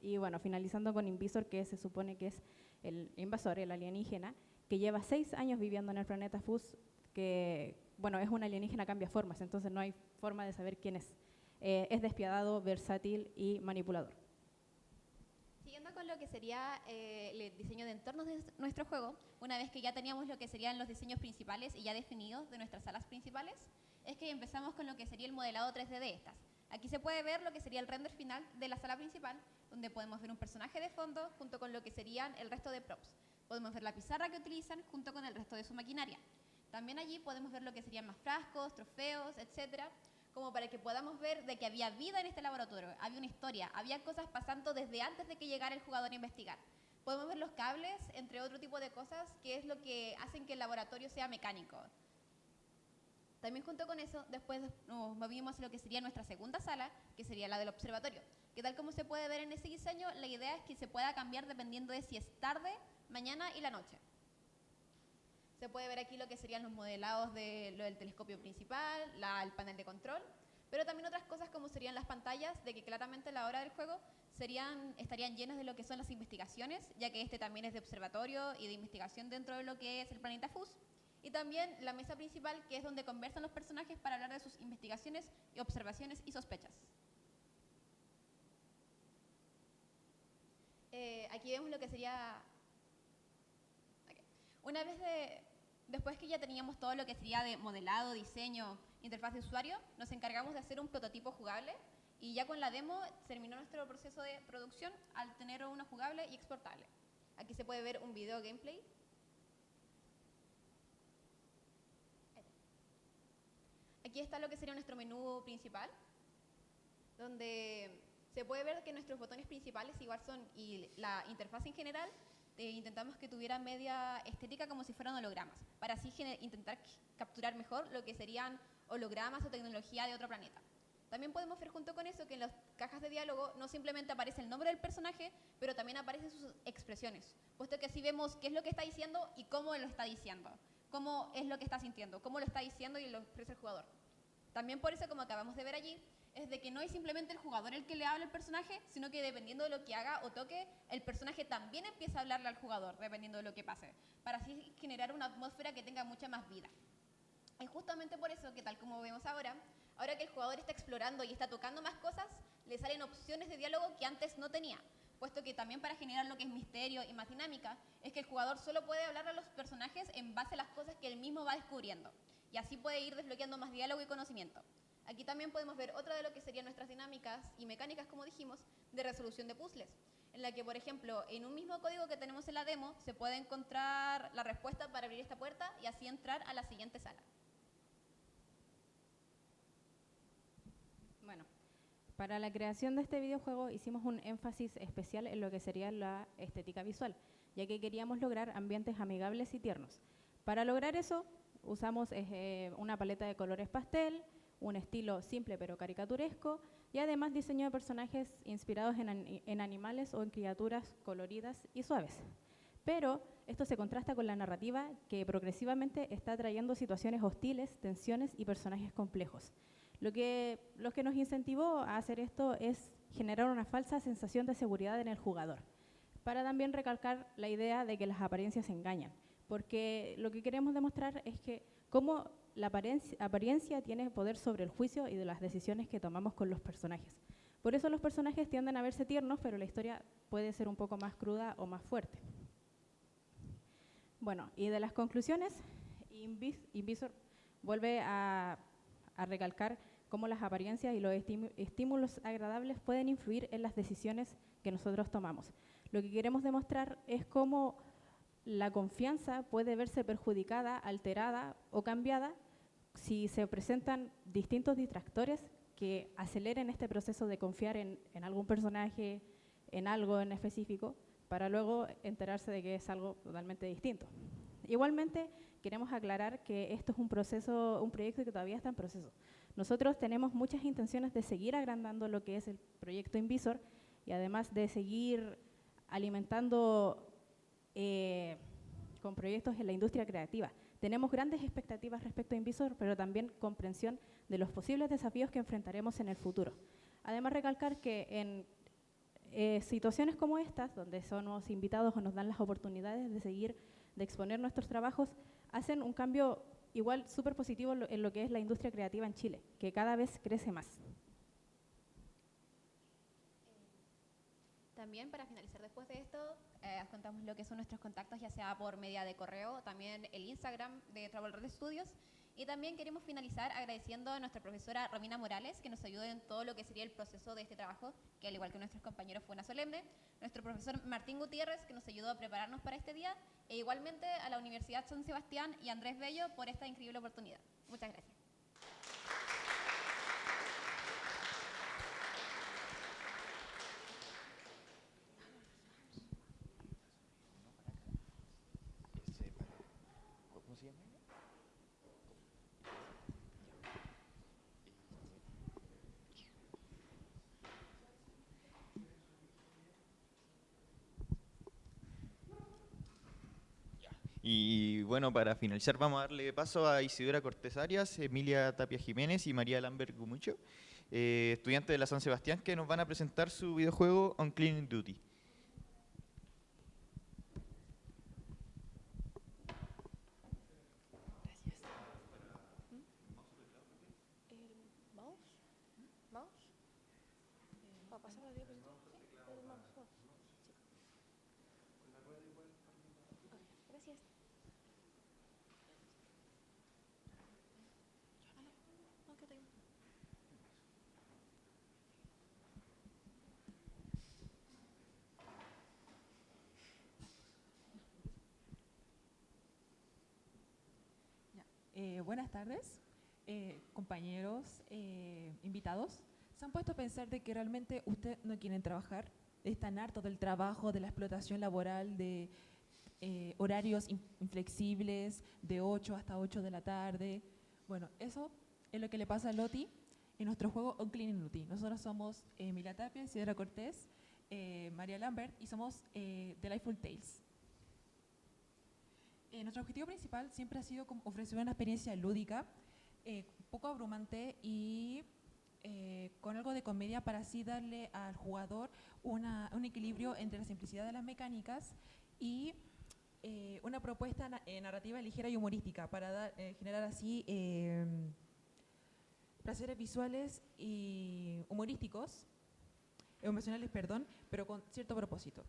Y bueno, finalizando con Invisor, que se supone que es el invasor, el alienígena, que lleva 6 años viviendo en el planeta Fus, que bueno, es un alienígena cambia formas, entonces no hay forma de saber quién es. Es despiadado, versátil y manipulador. Siguiendo con lo que sería el diseño de entornos de nuestro juego, una vez que ya teníamos lo que serían los diseños principales y ya definidos de nuestras salas principales, es que empezamos con lo que sería el modelado 3D de estas. Aquí se puede ver lo que sería el render final de la sala principal, donde podemos ver un personaje de fondo junto con lo que serían el resto de props. Podemos ver la pizarra que utilizan junto con el resto de su maquinaria. También allí podemos ver lo que serían más frascos, trofeos, etcétera, como para que podamos ver de que había vida en este laboratorio, había una historia, había cosas pasando desde antes de que llegara el jugador a investigar. Podemos ver los cables, entre otro tipo de cosas, que es lo que hacen que el laboratorio sea mecánico. También junto con eso, después nos movimos a lo que sería nuestra segunda sala, que sería la del observatorio, que tal como se puede ver en ese diseño, la idea es que se pueda cambiar dependiendo de si es tarde, mañana y la noche. Se puede ver aquí lo que serían los modelados de lo del telescopio principal, el panel de control, pero también otras cosas como serían las pantallas, de que claramente a la hora del juego estarían llenas de lo que son las investigaciones, ya que este también es de observatorio y de investigación dentro de lo que es el planeta FUS. Y también la mesa principal, que es donde conversan los personajes para hablar de sus investigaciones, observaciones y sospechas. Aquí vemos lo que sería... Una vez después que ya teníamos todo lo que sería de modelado, diseño, interfaz de usuario, nos encargamos de hacer un prototipo jugable y ya con la demo terminó nuestro proceso de producción al tener uno jugable y exportable. Aquí se puede ver un video gameplay. Aquí está lo que sería nuestro menú principal, donde se puede ver que nuestros botones principales igual son, y la interfaz en general, intentamos que tuviera media estética como si fueran hologramas, para así intentar capturar mejor lo que serían hologramas o tecnología de otro planeta. También podemos ver junto con eso que en las cajas de diálogo no simplemente aparece el nombre del personaje, pero también aparecen sus expresiones, puesto que así vemos qué es lo que está diciendo y cómo lo está diciendo, cómo es lo que está sintiendo, cómo lo está diciendo y lo expresa el jugador. También por eso, como acabamos de ver allí, es de que no es simplemente el jugador el que le habla al personaje, sino que dependiendo de lo que haga o toque, el personaje también empieza a hablarle al jugador, dependiendo de lo que pase, para así generar una atmósfera que tenga mucha más vida. Es justamente por eso que, tal como vemos ahora que el jugador está explorando y está tocando más cosas, le salen opciones de diálogo que antes no tenía, puesto que también para generar lo que es misterio y más dinámica, es que el jugador solo puede hablarle a los personajes en base a las cosas que él mismo va descubriendo, y así puede ir desbloqueando más diálogo y conocimiento. Aquí también podemos ver otra de lo que serían nuestras dinámicas y mecánicas, como dijimos, de resolución de puzzles, en la que, por ejemplo, en un mismo código que tenemos en la demo, se puede encontrar la respuesta para abrir esta puerta y así entrar a la siguiente sala. Bueno, para la creación de este videojuego hicimos un énfasis especial en lo que sería la estética visual, ya que queríamos lograr ambientes amigables y tiernos. Para lograr eso, usamos una paleta de colores pastel, un estilo simple pero caricaturesco y además diseño de personajes inspirados en animales o en criaturas coloridas y suaves. Pero esto se contrasta con la narrativa que progresivamente está trayendo situaciones hostiles, tensiones y personajes complejos. Lo que nos incentivó a hacer esto es generar una falsa sensación de seguridad en el jugador, para también recalcar la idea de que las apariencias engañan, porque lo que queremos demostrar es que cómo la apariencia tiene poder sobre el juicio y de las decisiones que tomamos con los personajes. Por eso los personajes tienden a verse tiernos, pero la historia puede ser un poco más cruda o más fuerte. Bueno, y de las conclusiones, Invisor vuelve a recalcar cómo las apariencias y los estímulos agradables pueden influir en las decisiones que nosotros tomamos. Lo que queremos demostrar es cómo la confianza puede verse perjudicada, alterada o cambiada si se presentan distintos distractores que aceleren este proceso de confiar en algún personaje, en algo en específico, para luego enterarse de que es algo totalmente distinto. Igualmente, queremos aclarar que esto es un proyecto que todavía está en proceso. Nosotros tenemos muchas intenciones de seguir agrandando lo que es el proyecto Invisor y además de seguir alimentando con proyectos en la industria creativa. Tenemos grandes expectativas respecto a Invisor, pero también comprensión de los posibles desafíos que enfrentaremos en el futuro. Además, recalcar que en situaciones como estas, donde somos invitados o nos dan las oportunidades de seguir, de exponer nuestros trabajos, hacen un cambio igual súper positivo en lo que es la industria creativa en Chile, que cada vez crece más. También, para finalizar después de esto, contamos lo que son nuestros contactos, ya sea por media de correo, también el Instagram de Travel Red Studios. Y también queremos finalizar agradeciendo a nuestra profesora Romina Morales, que nos ayudó en todo lo que sería el proceso de este trabajo, que al igual que nuestros compañeros fue una solemne. Nuestro profesor Martín Gutiérrez, que nos ayudó a prepararnos para este día. E igualmente a la Universidad San Sebastián y Andrés Bello por esta increíble oportunidad. Muchas gracias. ¿Cómo se llama ella? Y bueno, para finalizar vamos a darle paso a Isidora Cortés Arias, Emilia Tapia Jiménez y María Lambert Gumucho, estudiantes de la San Sebastián, que nos van a presentar su videojuego On Cleaning Duty. Buenas tardes, compañeros, invitados. ¿Se han puesto a pensar de que realmente ustedes no quieren trabajar? ¿Están hartos del trabajo, de la explotación laboral, de horarios inflexibles, de 8 hasta 8 de la tarde? Bueno, eso es lo que le pasa a Loti en nuestro juego On Cleaning Duty. Nosotros somos Emilia Tapia, Isidora Cortés, María Lambert y somos Delightful Tales. Nuestro objetivo principal siempre ha sido ofrecer una experiencia lúdica, poco abrumante y con algo de comedia para así darle al jugador un equilibrio entre la simplicidad de las mecánicas y una propuesta narrativa ligera y humorística para generar así placeres visuales y humorísticos, emocionales, perdón, pero con cierto propósito.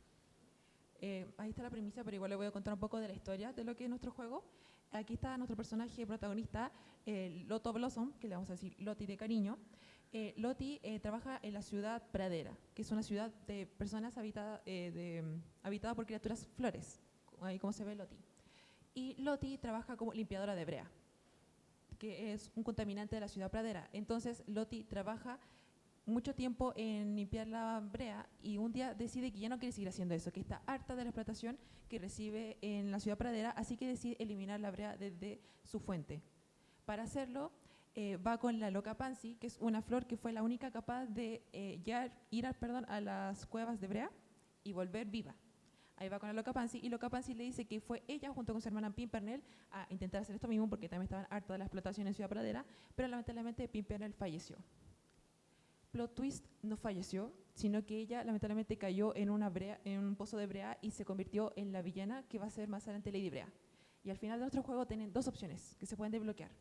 Ahí está la premisa, pero igual le voy a contar un poco de la historia de lo que es nuestro juego. Aquí está nuestro personaje protagonista, Loto Blossom, que le vamos a decir Loti de cariño. Loti trabaja en la ciudad Pradera, que es una ciudad de personas habitada por criaturas flores, ahí como se ve Loti. Y Loti trabaja como limpiadora de brea, que es un contaminante de la ciudad Pradera. Entonces Loti trabaja mucho tiempo en limpiar la brea y un día decide que ya no quiere seguir haciendo eso, que está harta de la explotación que recibe en la ciudad Pradera, así que decide eliminar la brea desde su fuente. Para hacerlo, va con la Loca Pansy, que es una flor que fue la única capaz de ir a las cuevas de brea y volver viva. Ahí va con la Loca Pansy y Loca Pansy le dice que fue ella junto con su hermana Pimpernel a intentar hacer esto mismo porque también estaban hartos de la explotación en Ciudad Pradera, pero lamentablemente Pimpernel falleció. Plot twist, no falleció, sino que ella lamentablemente cayó en un pozo de brea y se convirtió en la villana que va a ser más adelante Lady Brea. Y al final de nuestro juego tienen dos opciones que se pueden desbloquear.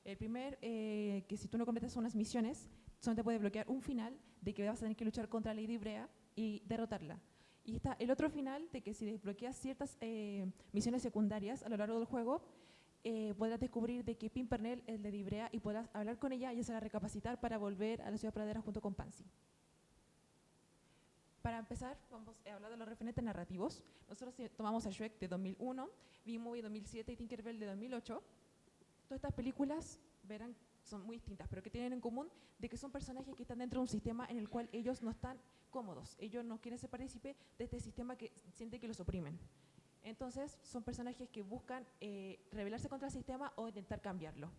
El primer, que si tú no completas unas misiones, solo te puede bloquear un final de que vas a tener que luchar contra Lady Brea y derrotarla. Y está el otro final de que si desbloqueas ciertas misiones secundarias a lo largo del juego, podrás descubrir de que Pimpernel es Lady Brea y podrás hablar con ella y hacerla recapacitar para volver a la ciudad Pradera junto con Pansy. Para empezar, vamos a hablar de los referentes narrativos. Nosotros tomamos a Shrek de 2001, B-Movie de 2007 y Tinkerbell de 2008. Todas estas películas, verán, son muy distintas, pero que tienen en común de que son personajes que están dentro de un sistema en el cual ellos no están cómodos. Ellos no quieren ser partícipe de este sistema que sienten que los oprimen. Entonces, son personajes que buscan rebelarse contra el sistema o intentar cambiarlo.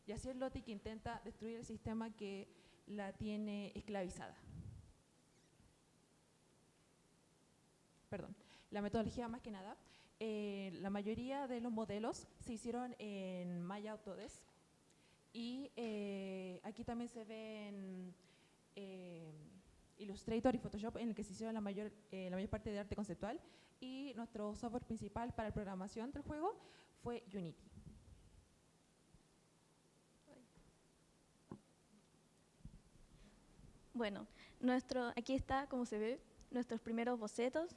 Y así es Loti, que intenta destruir el sistema que la tiene esclavizada. Perdón. La metodología, más que nada, la mayoría de los modelos se hicieron en Maya Autodesk y aquí también se ven Illustrator y Photoshop, en el que se hicieron la mayor parte de arte conceptual, y nuestro software principal para la programación del juego fue Unity. Bueno, aquí está, como se ve, nuestros primeros bocetos.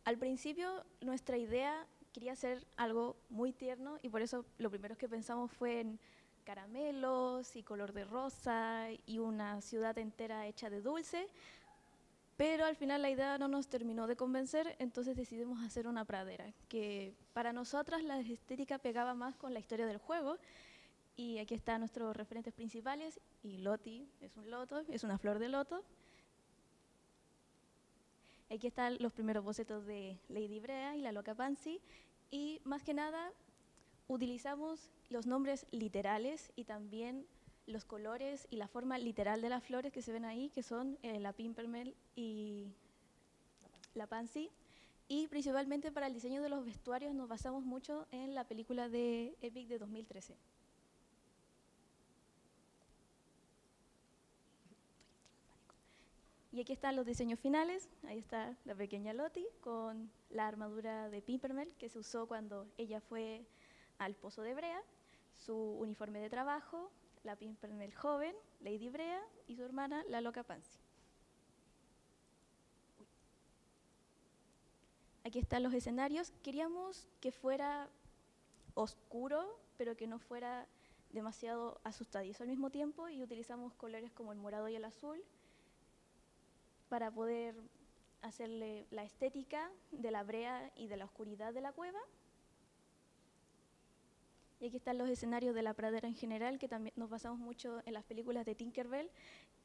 Al principio, nuestra idea quería ser algo muy tierno y por eso lo primero que pensamos fue en caramelos y color de rosa y una ciudad entera hecha de dulce, pero al final la idea no nos terminó de convencer, entonces decidimos hacer una pradera, que para nosotras la estética pegaba más con la historia del juego. Y aquí están nuestros referentes principales, y Loti es un loto, es una flor de loto. Aquí están los primeros bocetos de Lady Brea y la Loca Pansy, y más que nada utilizamos los nombres literales y también los colores y la forma literal de las flores que se ven ahí, que son la Pimpernel y la Pansy. Y principalmente para el diseño de los vestuarios nos basamos mucho en la película de Epic de 2013. Y aquí están los diseños finales. Ahí está la pequeña Lottie con la armadura de Pimpernel que se usó cuando ella fue al Pozo de Brea, su uniforme de trabajo, la Pimpernel joven, Lady Brea, y su hermana, la Loca Pansy. Aquí están los escenarios. Queríamos que fuera oscuro, pero que no fuera demasiado asustadizo al mismo tiempo, y utilizamos colores como el morado y el azul para poder hacerle la estética de la brea y de la oscuridad de la cueva. Y aquí están los escenarios de la pradera en general, que también nos basamos mucho en las películas de Tinkerbell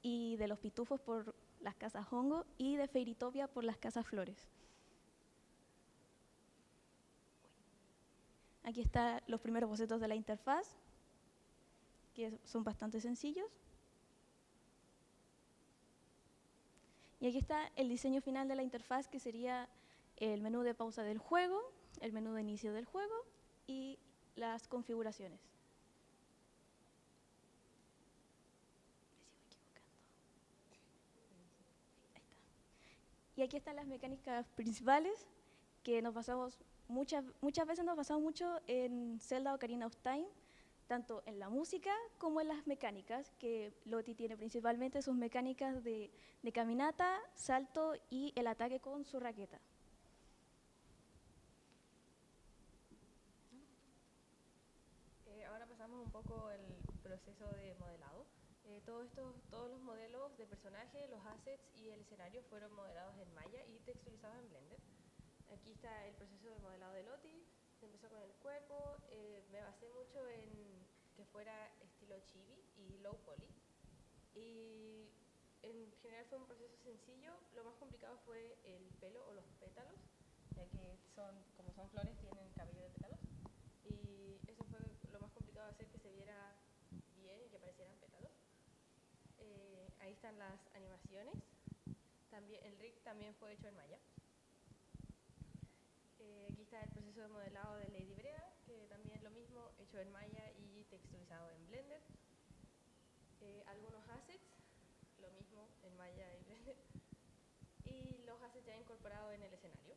y de los pitufos por las casas Hongo y de Fairytopia por las casas Flores. Aquí están los primeros bocetos de la interfaz, que son bastante sencillos. Y aquí está el diseño final de la interfaz, que sería el menú de pausa del juego, el menú de inicio del juego y las configuraciones. Me sigo equivocando. Ahí está. Y aquí están las mecánicas principales, que nos basamos muchas veces nos basamos mucho en Zelda Ocarina of Time, tanto en la música como en las mecánicas, que Lottie tiene principalmente sus mecánicas de caminata, salto y el ataque con su raqueta. Ahora pasamos un poco el proceso de modelado. Todos los modelos de personaje, los assets y el escenario fueron modelados en Maya y texturizados en Blender. Aquí está el proceso de modelado de Lottie. Se empezó con el cuerpo, me basé mucho en que fuera estilo chibi y low poly. Y en general fue un proceso sencillo. Lo más complicado fue el pelo o los pétalos, ya que como son flores, tienen cabello de pétalos. Y eso fue lo más complicado, hacer que se viera bien y que parecieran pétalos. Ahí están las animaciones. También, el rig también fue hecho en Maya. Aquí está el proceso de modelado de Lady Brea, que también lo mismo, hecho en Maya y texturizado en Blender. Algunos assets, lo mismo en Maya y Blender. Y los assets ya incorporados en el escenario.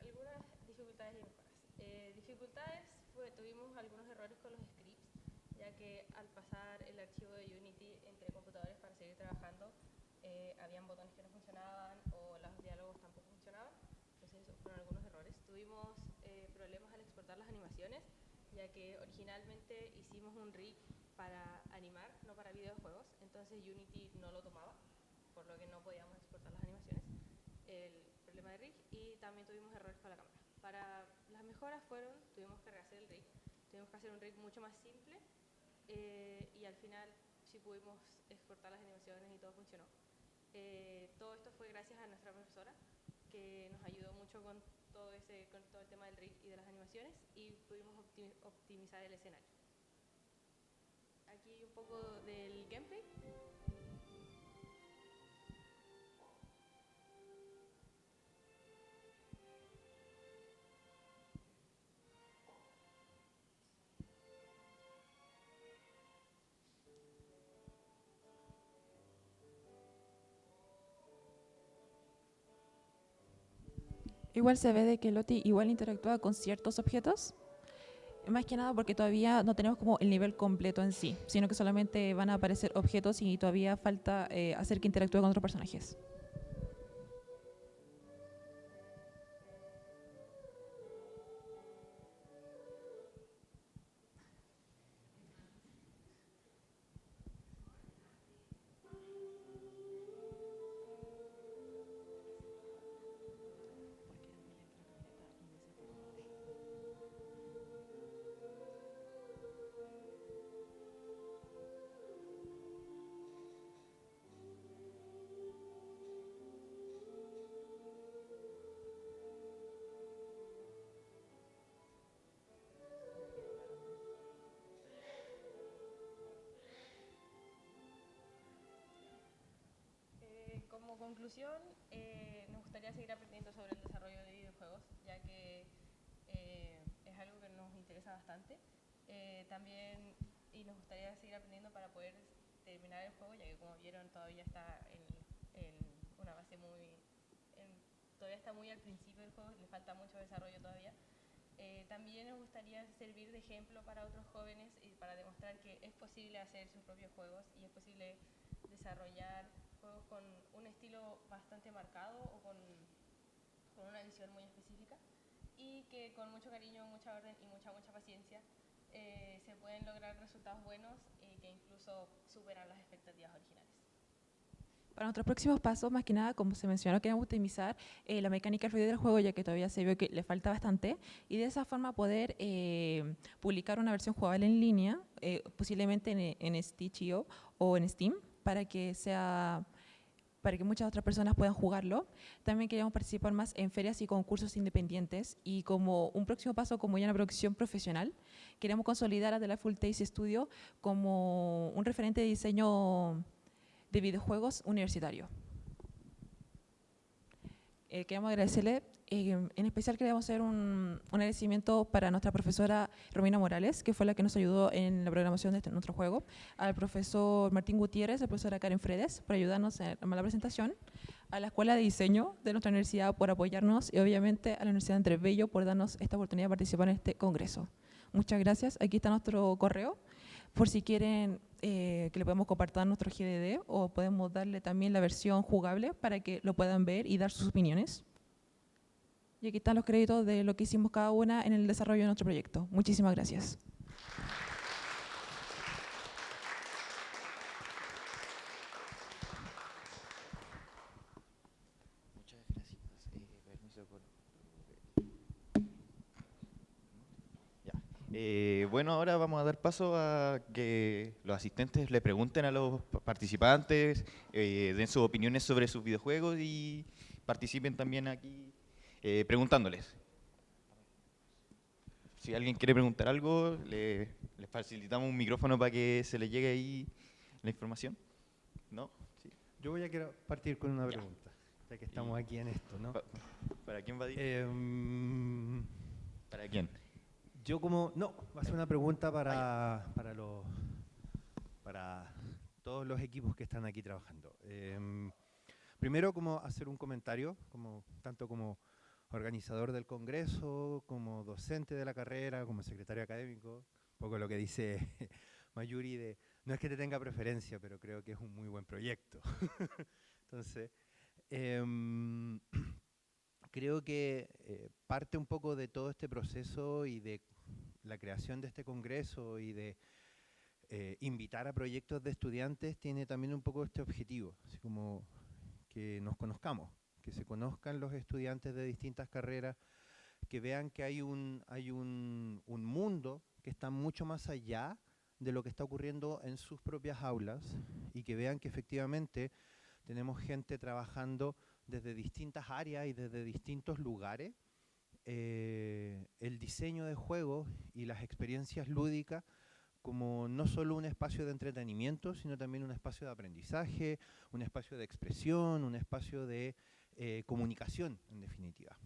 Algunas dificultades y mejoras. Tuvimos algunos errores con los scripts, ya que al pasar el archivo de Unity entre computadores para seguir trabajando, habían botones que no funcionaban o los diálogos tampoco funcionaban. Entonces esos fueron algunos errores. Tuvimos problemas al exportar las animaciones, ya que originalmente hicimos un rig para animar, no para videojuegos. Entonces Unity no lo tomaba, por lo que no podíamos exportar las animaciones. El problema de rig, y también tuvimos errores con la cámara. Para las mejoras tuvimos que rehacer el rig. Tuvimos que hacer un rig mucho más simple y al final sí pudimos exportar las animaciones y todo funcionó. Todo esto fue gracias a nuestra profesora, que nos ayudó mucho con todo el tema del rig y de las animaciones, y pudimos optimizar el escenario. Aquí un poco del gameplay. Igual se ve de que Lottie igual interactúa con ciertos objetos, más que nada porque todavía no tenemos como el nivel completo en sí, sino que solamente van a aparecer objetos y todavía falta hacer que interactúe con otros personajes. como conclusión, nos gustaría seguir aprendiendo sobre el desarrollo de videojuegos, ya que es algo que nos interesa bastante. También y nos gustaría seguir aprendiendo para poder terminar el juego, ya que como vieron todavía está en una base todavía está muy al principio del juego, le falta mucho desarrollo todavía. También nos gustaría servir de ejemplo para otros jóvenes y para demostrar que es posible hacer sus propios juegos y es posible desarrollar juegos con un estilo bastante marcado o con una visión muy específica, y que con mucho cariño, mucha orden y mucha paciencia se pueden lograr resultados buenos que incluso superan las expectativas originales. Para nuestros próximos pasos, más que nada, como se mencionó, queremos optimizar la mecánica fluida del juego, ya que todavía se vio que le falta bastante, y de esa forma poder publicar una versión jugable en línea, posiblemente en Stitch.io o en Steam, para que muchas otras personas puedan jugarlo. También queremos participar más en ferias y concursos independientes, y como un próximo paso, como ya una producción profesional, queremos consolidar a The Lifeful Tales Studio como un referente de diseño de videojuegos universitario. Queremos agradecerle, en especial queremos hacer un agradecimiento para nuestra profesora Romina Morales, que fue la que nos ayudó en la programación de nuestro juego, al profesor Martín Gutiérrez, a la profesora Karen Fredes, por ayudarnos en la presentación, a la Escuela de Diseño de nuestra universidad por apoyarnos, y obviamente a la Universidad de Andrés Bello por darnos esta oportunidad de participar en este congreso. Muchas gracias. Aquí está nuestro correo, por si quieren que le podemos compartir nuestro GDD, o podemos darle también la versión jugable para que lo puedan ver y dar sus opiniones. Y aquí están los créditos de lo que hicimos cada una en el desarrollo de nuestro proyecto. Muchísimas gracias. Muchas gracias. Permiso por... Bueno, ahora vamos a dar paso a que los asistentes le pregunten a los participantes, den sus opiniones sobre sus videojuegos y participen también aquí preguntándoles. Si alguien quiere preguntar algo, les facilitamos un micrófono para que se le llegue ahí la información. ¿No? Sí. Yo voy a querer partir con una pregunta, ya que estamos aquí en esto, ¿no? ¿Para quién va a decir? ¿Para quién? Yo va a ser una pregunta para todos los equipos que están aquí trabajando. Primero, como hacer un comentario, tanto como organizador del congreso, como docente de la carrera, como secretario académico, un poco lo que dice Mayuri, no es que te tenga preferencia, pero creo que es un muy buen proyecto. Entonces, creo que parte un poco de todo este proceso y de la creación de este congreso y de invitar a proyectos de estudiantes tiene también un poco este objetivo, así como que nos conozcamos, que se conozcan los estudiantes de distintas carreras, que vean que hay un mundo que está mucho más allá de lo que está ocurriendo en sus propias aulas, y que vean que efectivamente tenemos gente trabajando desde distintas áreas y desde distintos lugares, el diseño de juegos y las experiencias lúdicas como no solo un espacio de entretenimiento, sino también un espacio de aprendizaje, un espacio de expresión, un espacio de comunicación, en definitiva.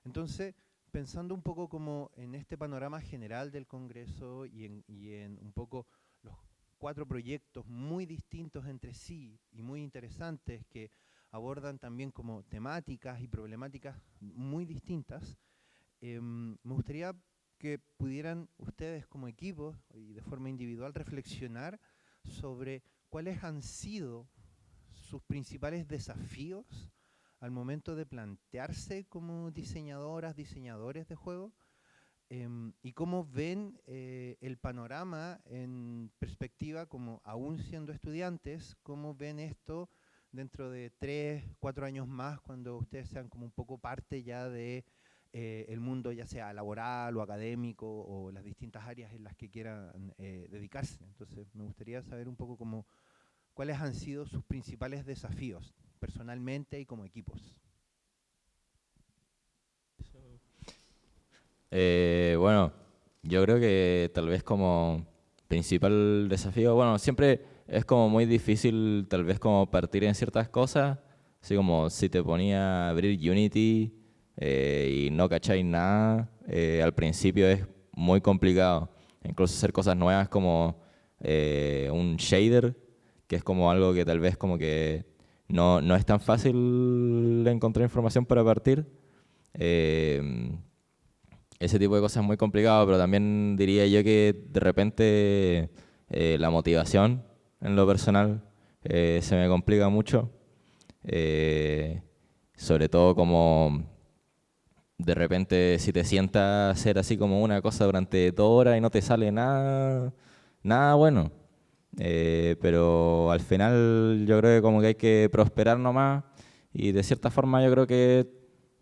Entonces, pensando un poco como en este panorama general del Congreso y en un poco los 4 proyectos muy distintos entre sí y muy interesantes que abordan también como temáticas y problemáticas muy distintas, me gustaría que pudieran ustedes como equipo y de forma individual reflexionar sobre cuáles han sido sus principales desafíos al momento de plantearse como diseñadoras, diseñadores de juegos, y cómo ven el panorama en perspectiva, como aún siendo estudiantes, cómo ven esto dentro de 3, 4 años más, cuando ustedes sean como un poco parte ya de el mundo, ya sea laboral o académico, o las distintas áreas en las que quieran dedicarse. Entonces, me gustaría saber un poco como cuáles han sido sus principales desafíos, personalmente y como equipos. Bueno, yo creo que tal vez como principal desafío, bueno, siempre es como muy difícil tal vez como partir en ciertas cosas, así como si te ponía a abrir Unity y no cacháis nada, al principio es muy complicado. Incluso hacer cosas nuevas como un shader, que es como algo que tal vez como que no es tan fácil encontrar información para partir. Ese tipo de cosas es muy complicado, pero también diría yo que de repente la motivación en lo personal se me complica mucho. Sobre todo como de repente si te sientas a hacer así como una cosa durante 2 horas y no te sale nada bueno. Pero al final yo creo que como que hay que prosperar nomás y de cierta forma yo creo que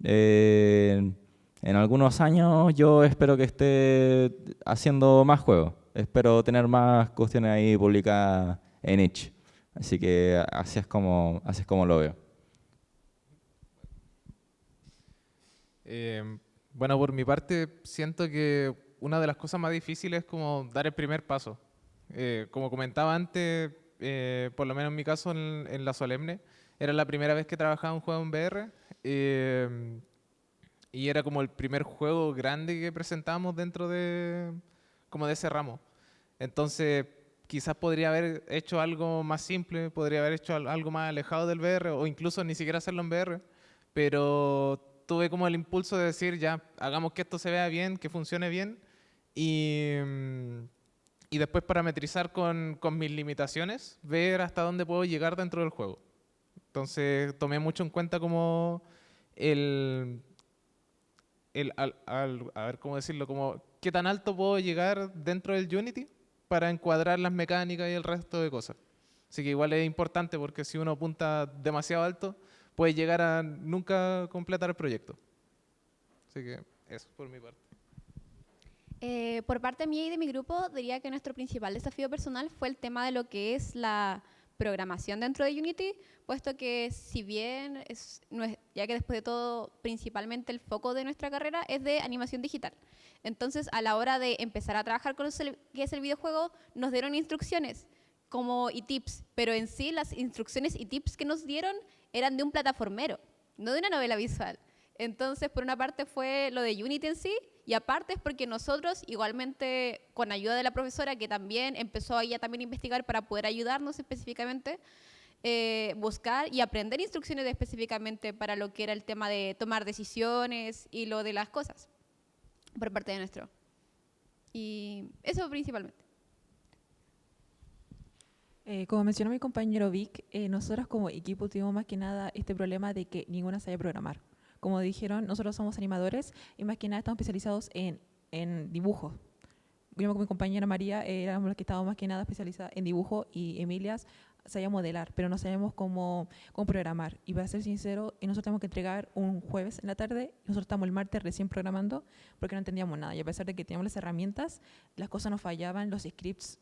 en algunos años yo espero que esté haciendo más juegos. Espero tener más cuestiones ahí publicadas en itch. Así que así es como lo veo. Bueno, por mi parte, siento que una de las cosas más difíciles es como dar el primer paso. Como comentaba antes, por lo menos en mi caso en La Solemne, era la primera vez que trabajaba un juego en VR y era como el primer juego grande que presentábamos dentro de ese ramo. Entonces, quizás podría haber hecho algo más simple, podría haber hecho algo más alejado del VR o incluso ni siquiera hacerlo en VR, pero tuve como el impulso de decir, ya, hagamos que esto se vea bien, que funcione bien y después parametrizar con mis limitaciones, ver hasta dónde puedo llegar dentro del juego. Entonces tomé mucho en cuenta como a ver cómo decirlo, como qué tan alto puedo llegar dentro del Unity para encuadrar las mecánicas y el resto de cosas. Así que igual es importante porque si uno apunta demasiado alto, puede llegar a nunca completar el proyecto. Así que eso por mi parte. Por parte mía y de mi grupo, diría que nuestro principal desafío personal fue el tema de lo que es la programación dentro de Unity, puesto que si bien ya que después de todo principalmente el foco de nuestra carrera es de animación digital. Entonces a la hora de empezar a trabajar con qué es el videojuego, nos dieron instrucciones y tips, pero en sí las instrucciones y tips que nos dieron eran de un plataformero, no de una novela visual. Entonces por una parte fue lo de Unity en sí, y aparte es porque nosotros, igualmente con ayuda de la profesora, que también empezó ella también a investigar para poder ayudarnos específicamente, buscar y aprender instrucciones específicamente para lo que era el tema de tomar decisiones y lo de las cosas, por parte de nuestro. Y eso principalmente. Como mencionó mi compañero Vic, nosotros como equipo tuvimos más que nada este problema de que ninguna sabe programar. Como dijeron, nosotros somos animadores y más que nada estamos especializados en dibujo. Yo con mi compañera María éramos los que estábamos más que nada especializadas en dibujo y Emilia sabía modelar, pero no sabemos cómo programar. Y para ser sincero, nosotros tenemos que entregar un jueves en la tarde, nosotros estamos el martes recién programando porque no entendíamos nada. Y a pesar de que teníamos las herramientas, las cosas nos fallaban, los scripts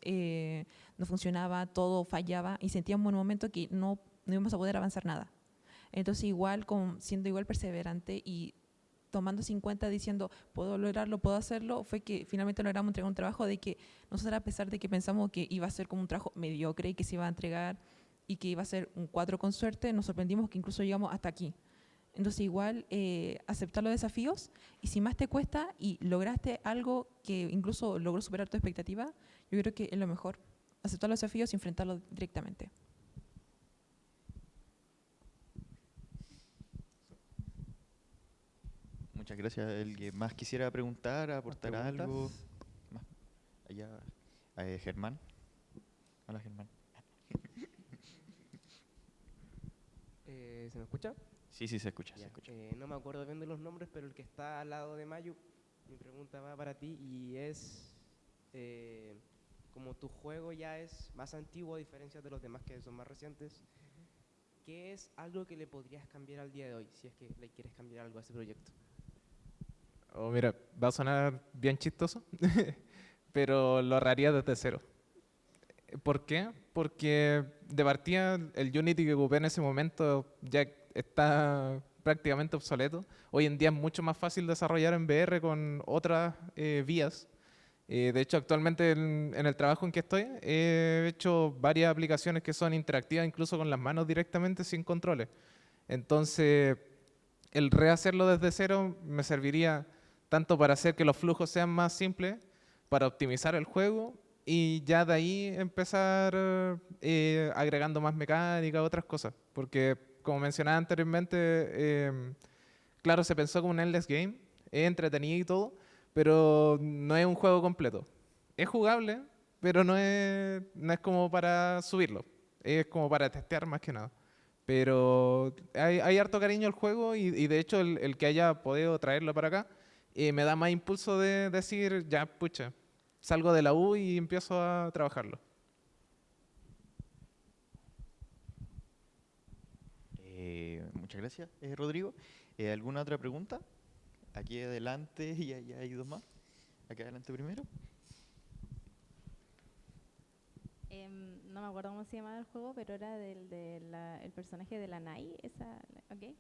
no funcionaban, todo fallaba y sentíamos en un momento que no íbamos a poder avanzar nada. Entonces igual, siendo igual perseverante y tomando 50 diciendo, puedo lograrlo, puedo hacerlo, fue que finalmente logramos entregar un trabajo de que nosotros, a pesar de que pensamos que iba a ser como un trabajo mediocre y que se iba a entregar y que iba a ser un 4 con suerte, nos sorprendimos que incluso llegamos hasta aquí. Entonces igual aceptar los desafíos y si más te cuesta y lograste algo que incluso logró superar tu expectativa, yo creo que es lo mejor, aceptar los desafíos y enfrentarlos directamente. Muchas gracias. ¿El que más quisiera preguntar, aportar algo? Más allá, Germán. Hola, Germán. ¿Se me escucha? Sí, se escucha. Ya, no me acuerdo bien de los nombres, pero el que está al lado de Mayu, mi pregunta va para ti y es, como tu juego ya es más antiguo a diferencia de los demás que son más recientes, ¿qué es algo que le podrías cambiar al día de hoy, si es que le quieres cambiar algo a ese proyecto? Oh, mira, va a sonar bien chistoso, pero lo haría desde cero. ¿Por qué? Porque de partida el Unity que ocupé en ese momento ya está prácticamente obsoleto. Hoy en día es mucho más fácil desarrollar en VR con otras vías. De hecho, actualmente en el trabajo en que estoy, he hecho varias aplicaciones que son interactivas incluso con las manos directamente sin controles. Entonces, el rehacerlo desde cero me serviría tanto para hacer que los flujos sean más simples, para optimizar el juego y ya de ahí empezar agregando más mecánica, otras cosas. Porque, como mencionaba anteriormente, claro, se pensó como un endless game, es entretenido y todo, pero no es un juego completo. Es jugable, pero no es como para subirlo. Es como para testear más que nada. Pero hay harto cariño al juego y de hecho el que haya podido traerlo para acá me da más impulso de decir, ya, pucha, salgo de la U y empiezo a trabajarlo. Muchas gracias, Rodrigo. ¿Alguna otra pregunta? Aquí adelante y allá hay dos más. Aquí adelante primero. No me acuerdo cómo se llamaba el juego, pero era el personaje de la Nai. Okay.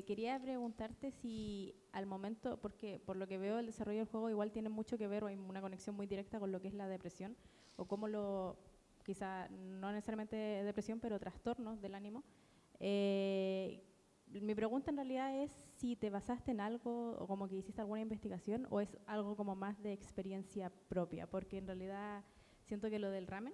Quería preguntarte si al momento, porque por lo que veo el desarrollo del juego igual tiene mucho que ver o hay una conexión muy directa con lo que es la depresión, o cómo quizá no necesariamente depresión, pero trastornos del ánimo. Mi pregunta en realidad es si te basaste en algo o como que hiciste alguna investigación o es algo como más de experiencia propia, porque en realidad siento que lo del ramen,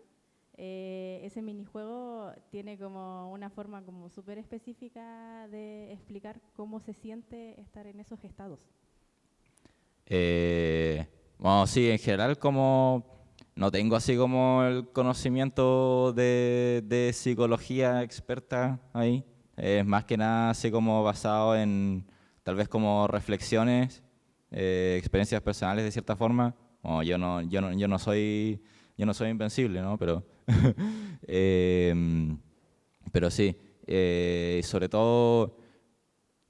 ese minijuego tiene como una forma como súper específica de explicar cómo se siente estar en esos estados. Bueno, sí, en general como no tengo así como el conocimiento de psicología experta ahí. Es más que nada así como basado en tal vez como reflexiones, experiencias personales de cierta forma. Bueno, yo no soy invencible, ¿no? Pero pero sí, sobre todo,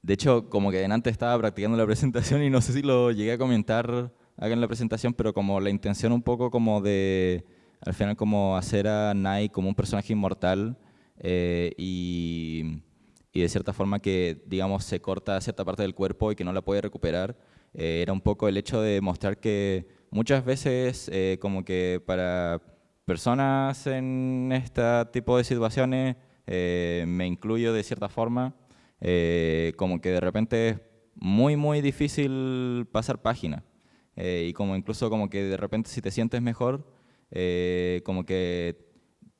de hecho, como que antes estaba practicando la presentación y no sé si lo llegué a comentar acá en la presentación, pero como la intención un poco como de, al final como hacer a Nai como un personaje inmortal y de cierta forma que, digamos, se corta cierta parte del cuerpo y que no la puede recuperar, era un poco el hecho de mostrar que muchas veces como que para personas en este tipo de situaciones, me incluyo de cierta forma, como que de repente es muy, muy difícil pasar página. Y como incluso como que de repente si te sientes mejor, como que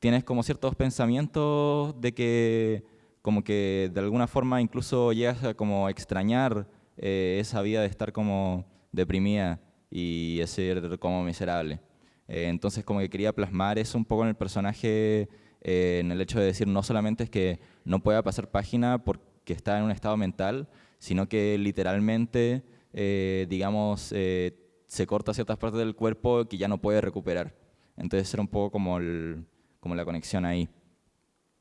tienes como ciertos pensamientos de que como que de alguna forma incluso llegas a como extrañar esa vida de estar como deprimida y de ser como miserable. Entonces como que quería plasmar eso un poco en el personaje, en el hecho de decir no solamente es que no pueda pasar página porque está en un estado mental, sino que literalmente, digamos, se corta ciertas partes del cuerpo que ya no puede recuperar. Entonces era un poco como la conexión ahí.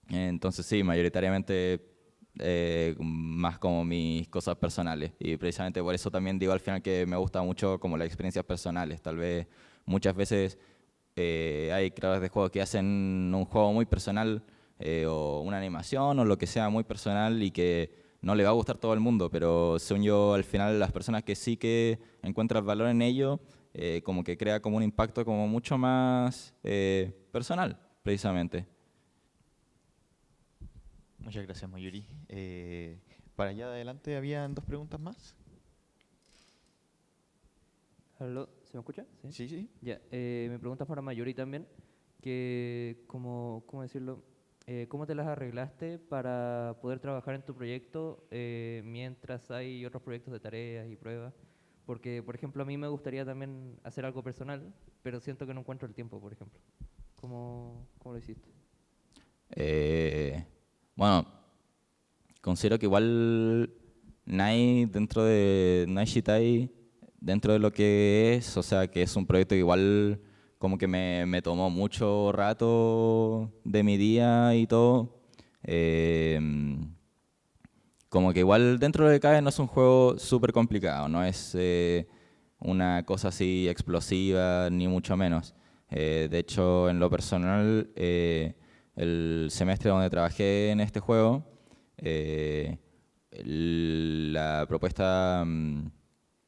Entonces sí, mayoritariamente más como mis cosas personales y precisamente por eso también digo al final que me gusta mucho como las experiencias personales. Tal vez muchas veces hay creadores de juegos que hacen un juego muy personal o una animación o lo que sea muy personal y que no le va a gustar a todo el mundo, pero según yo al final las personas que sí que encuentran valor en ello como que crea como un impacto como mucho más personal precisamente. Muchas gracias, Mayuri. Para allá adelante habían dos preguntas más. ¿Aló? ¿Se me escucha? Sí, sí. Ya, mi pregunta es para Mayuri también, que ¿cómo decirlo? ¿Cómo te las arreglaste para poder trabajar en tu proyecto mientras hay otros proyectos de tareas y pruebas? Porque, por ejemplo, a mí me gustaría también hacer algo personal, pero siento que no encuentro el tiempo, por ejemplo. ¿Cómo lo hiciste? Bueno, considero que igual Nai dentro de Nai Shitai, dentro de lo que es, o sea, que es un proyecto que igual como que me tomó mucho rato de mi día y todo. Como que igual dentro de lo que cabe no es un juego súper complicado, no es una cosa así explosiva, ni mucho menos. De hecho, en lo personal, el semestre donde trabajé en este juego, la propuesta,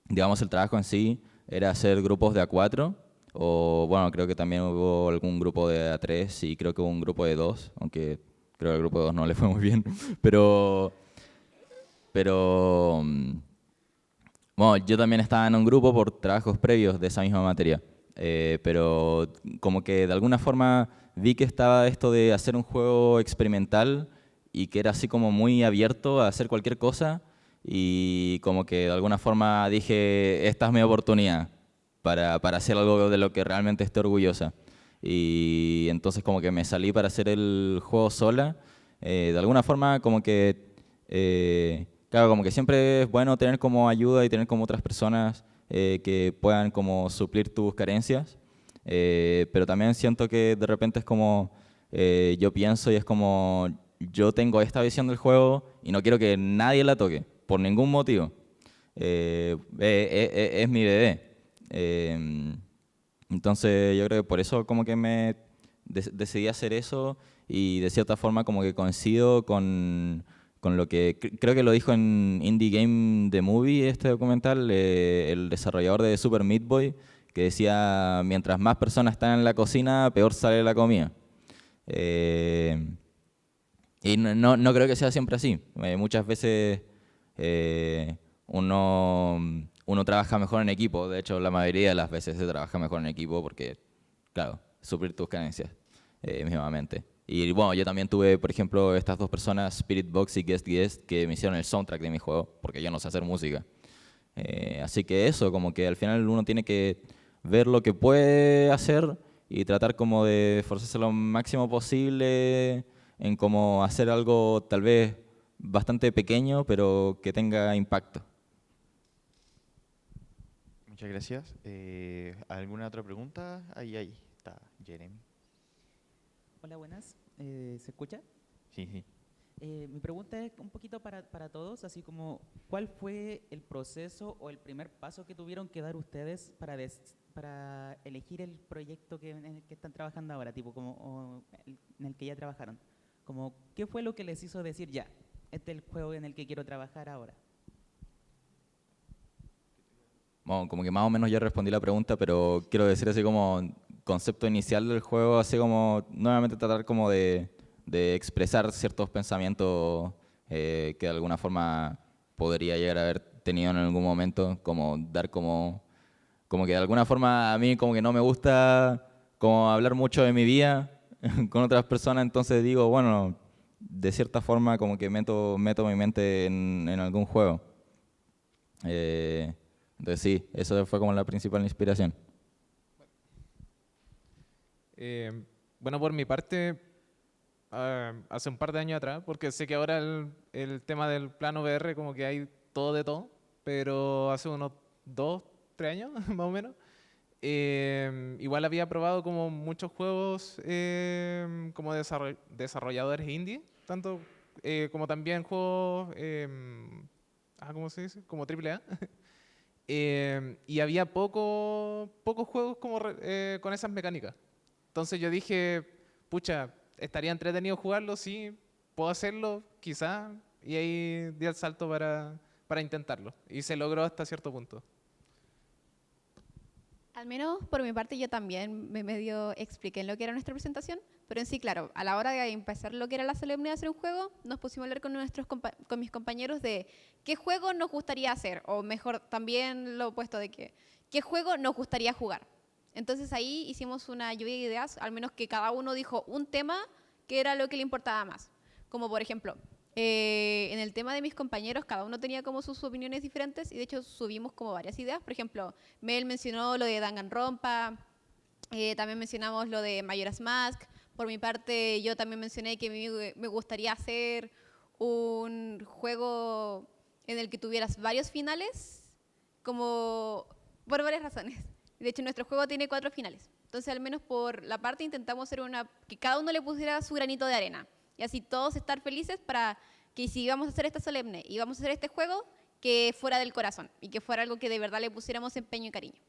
digamos el trabajo en sí, era hacer grupos de A4, o bueno, creo que también hubo algún grupo de A3 y creo que hubo un grupo de 2, aunque creo que el grupo de 2 no le fue muy bien, pero bueno, yo también estaba en un grupo por trabajos previos de esa misma materia, pero como que de alguna forma vi que estaba esto de hacer un juego experimental y que era así como muy abierto a hacer cualquier cosa, y como que de alguna forma dije, esta es mi oportunidad para hacer algo de lo que realmente esté orgullosa. Y entonces como que me salí para hacer el juego sola. De alguna forma como que, claro, como que siempre es bueno tener como ayuda y tener como otras personas que puedan como suplir tus carencias. Pero también siento que de repente es como, yo pienso y es como, yo tengo esta visión del juego y no quiero que nadie la toque, por ningún motivo. Es mi bebé. Entonces yo creo que por eso como que me decidí hacer eso, y de cierta forma como que coincido con lo que creo que lo dijo en Indie Game The Movie, este documental, el desarrollador de Super Meat Boy, que decía, mientras más personas están en la cocina, peor sale la comida. Y no creo que sea siempre así. Muchas veces uno trabaja mejor en equipo. De hecho, la mayoría de las veces se trabaja mejor en equipo porque, claro, suplir tus carencias mismamente. Y bueno, yo también tuve, por ejemplo, estas dos personas, Spirit Box y Guest Guest, que me hicieron el soundtrack de mi juego, porque yo no sé hacer música. Así que eso, como que al final uno tiene que ver lo que puede hacer y tratar como de esforzarse lo máximo posible en como hacer algo tal vez bastante pequeño, pero que tenga impacto. Muchas gracias. ¿Alguna otra pregunta? Ahí está Jeremy. Hola, buenas. ¿Se escucha? Sí, sí. Mi pregunta es un poquito para todos, así como, ¿cuál fue el proceso o el primer paso que tuvieron que dar ustedes para elegir el proyecto en el que están trabajando ahora, tipo como en el que ya trabajaron? Como, ¿qué fue lo que les hizo decir, ya, este es el juego en el que quiero trabajar ahora? Bueno, como que más o menos ya respondí la pregunta, pero quiero decir así como concepto inicial del juego, así como nuevamente tratar como de expresar ciertos pensamientos que de alguna forma podría llegar a haber tenido en algún momento, como dar como que de alguna forma a mí como que no me gusta como hablar mucho de mi vida con otras personas, entonces digo, bueno, de cierta forma como que meto mi mente en algún juego. Entonces sí, eso fue como la principal inspiración. Bueno, por mi parte, hace un par de años atrás, porque sé que ahora el tema del plano VR como que hay todo de todo, pero hace unos 2, 3 años más o menos, igual había probado como muchos juegos como desarrolladores indie, tanto como también juegos, ¿cómo se dice? Como AAA. Y había pocos juegos como con esas mecánicas. Entonces yo dije, pucha, estaría entretenido jugarlo, sí, puedo hacerlo, quizá, y ahí di el salto para intentarlo. Y se logró hasta cierto punto. Al menos por mi parte yo también me medio expliqué en lo que era nuestra presentación, pero en sí, claro, a la hora de empezar lo que era la solemnidad de hacer un juego, nos pusimos a hablar con mis compañeros de qué juego nos gustaría hacer, o mejor, también lo opuesto de qué juego nos gustaría jugar. Entonces ahí hicimos una lluvia de ideas, al menos que cada uno dijo un tema que era lo que le importaba más. Como por ejemplo, en el tema de mis compañeros, cada uno tenía como sus opiniones diferentes y de hecho subimos como varias ideas. Por ejemplo, Mel mencionó lo de Danganronpa, también mencionamos lo de Majora's Mask. Por mi parte, yo también mencioné que me gustaría hacer un juego en el que tuvieras varios finales, como por varias razones. De hecho, nuestro juego tiene 4 finales. Entonces, al menos por la parte intentamos hacer que cada uno le pusiera su granito de arena. Y así todos estar felices para que si íbamos a hacer esta solemne y íbamos a hacer este juego, que fuera del corazón y que fuera algo que de verdad le pusiéramos empeño y cariño.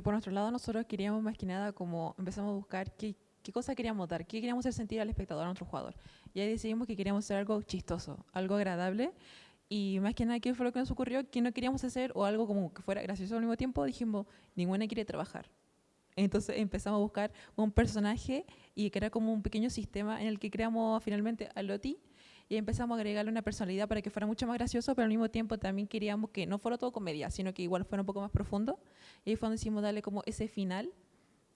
Por nuestro lado, nosotros queríamos más que nada como empezamos a buscar qué cosa queríamos dar, qué queríamos hacer sentir al espectador, a nuestro jugador. Y ahí decidimos que queríamos hacer algo chistoso, algo agradable. Y más que nada, ¿qué fue lo que nos ocurrió? Que no queríamos hacer o algo como que fuera gracioso al mismo tiempo. Dijimos, ninguna quiere trabajar. Entonces empezamos a buscar un personaje y que era como un pequeño sistema en el que creamos finalmente a Loti y empezamos a agregarle una personalidad para que fuera mucho más gracioso, pero al mismo tiempo también queríamos que no fuera todo comedia, sino que igual fuera un poco más profundo. Y ahí fue donde decidimos darle como ese final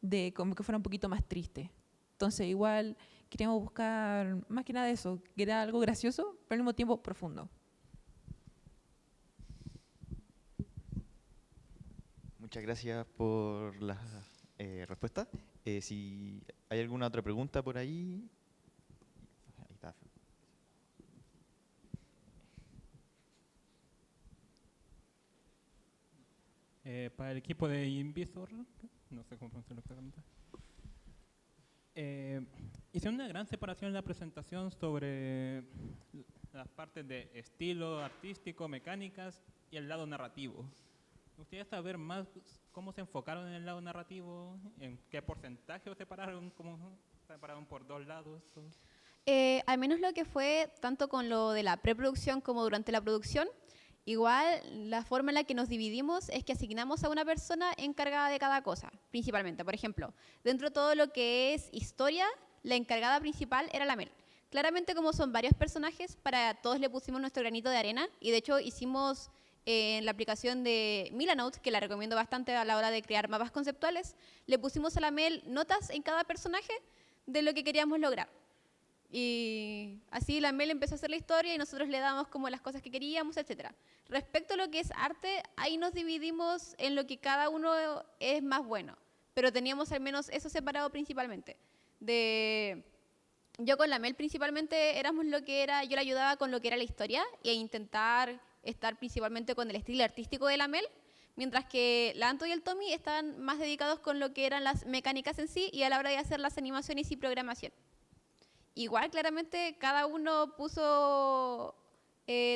de como que fuera un poquito más triste. Entonces igual queríamos buscar más que nada eso, que era algo gracioso, pero al mismo tiempo profundo. Muchas gracias por la respuesta. Si hay alguna otra pregunta por ahí. Ahí está. Para el equipo de Invisor, no sé cómo pronunciarlo exactamente. Hice una gran separación en la presentación sobre las partes de estilo artístico, mecánicas y el lado narrativo. Me gustaría saber más cómo se enfocaron en el lado narrativo, en qué porcentaje os separaron, cómo separaron por dos lados. Al menos lo que fue tanto con lo de la preproducción como durante la producción, igual la forma en la que nos dividimos es que asignamos a una persona encargada de cada cosa, principalmente. Por ejemplo, dentro de todo lo que es historia, la encargada principal era la Mel. Claramente, como son varios personajes, para todos le pusimos nuestro granito de arena y de hecho hicimos en la aplicación de Milanote, que la recomiendo bastante a la hora de crear mapas conceptuales, le pusimos a la Mel notas en cada personaje de lo que queríamos lograr. Y así la Mel empezó a hacer la historia y nosotros le damos como las cosas que queríamos, etc. Respecto a lo que es arte, ahí nos dividimos en lo que cada uno es más bueno, pero teníamos al menos eso separado principalmente. Yo con la Mel principalmente éramos lo que era, yo le ayudaba con lo que era la historia e intentar estar principalmente con el estilo artístico de la Mel, mientras que la Anto y el Tommy estaban más dedicados con lo que eran las mecánicas en sí y a la hora de hacer las animaciones y programación. Igual, claramente, cada uno puso,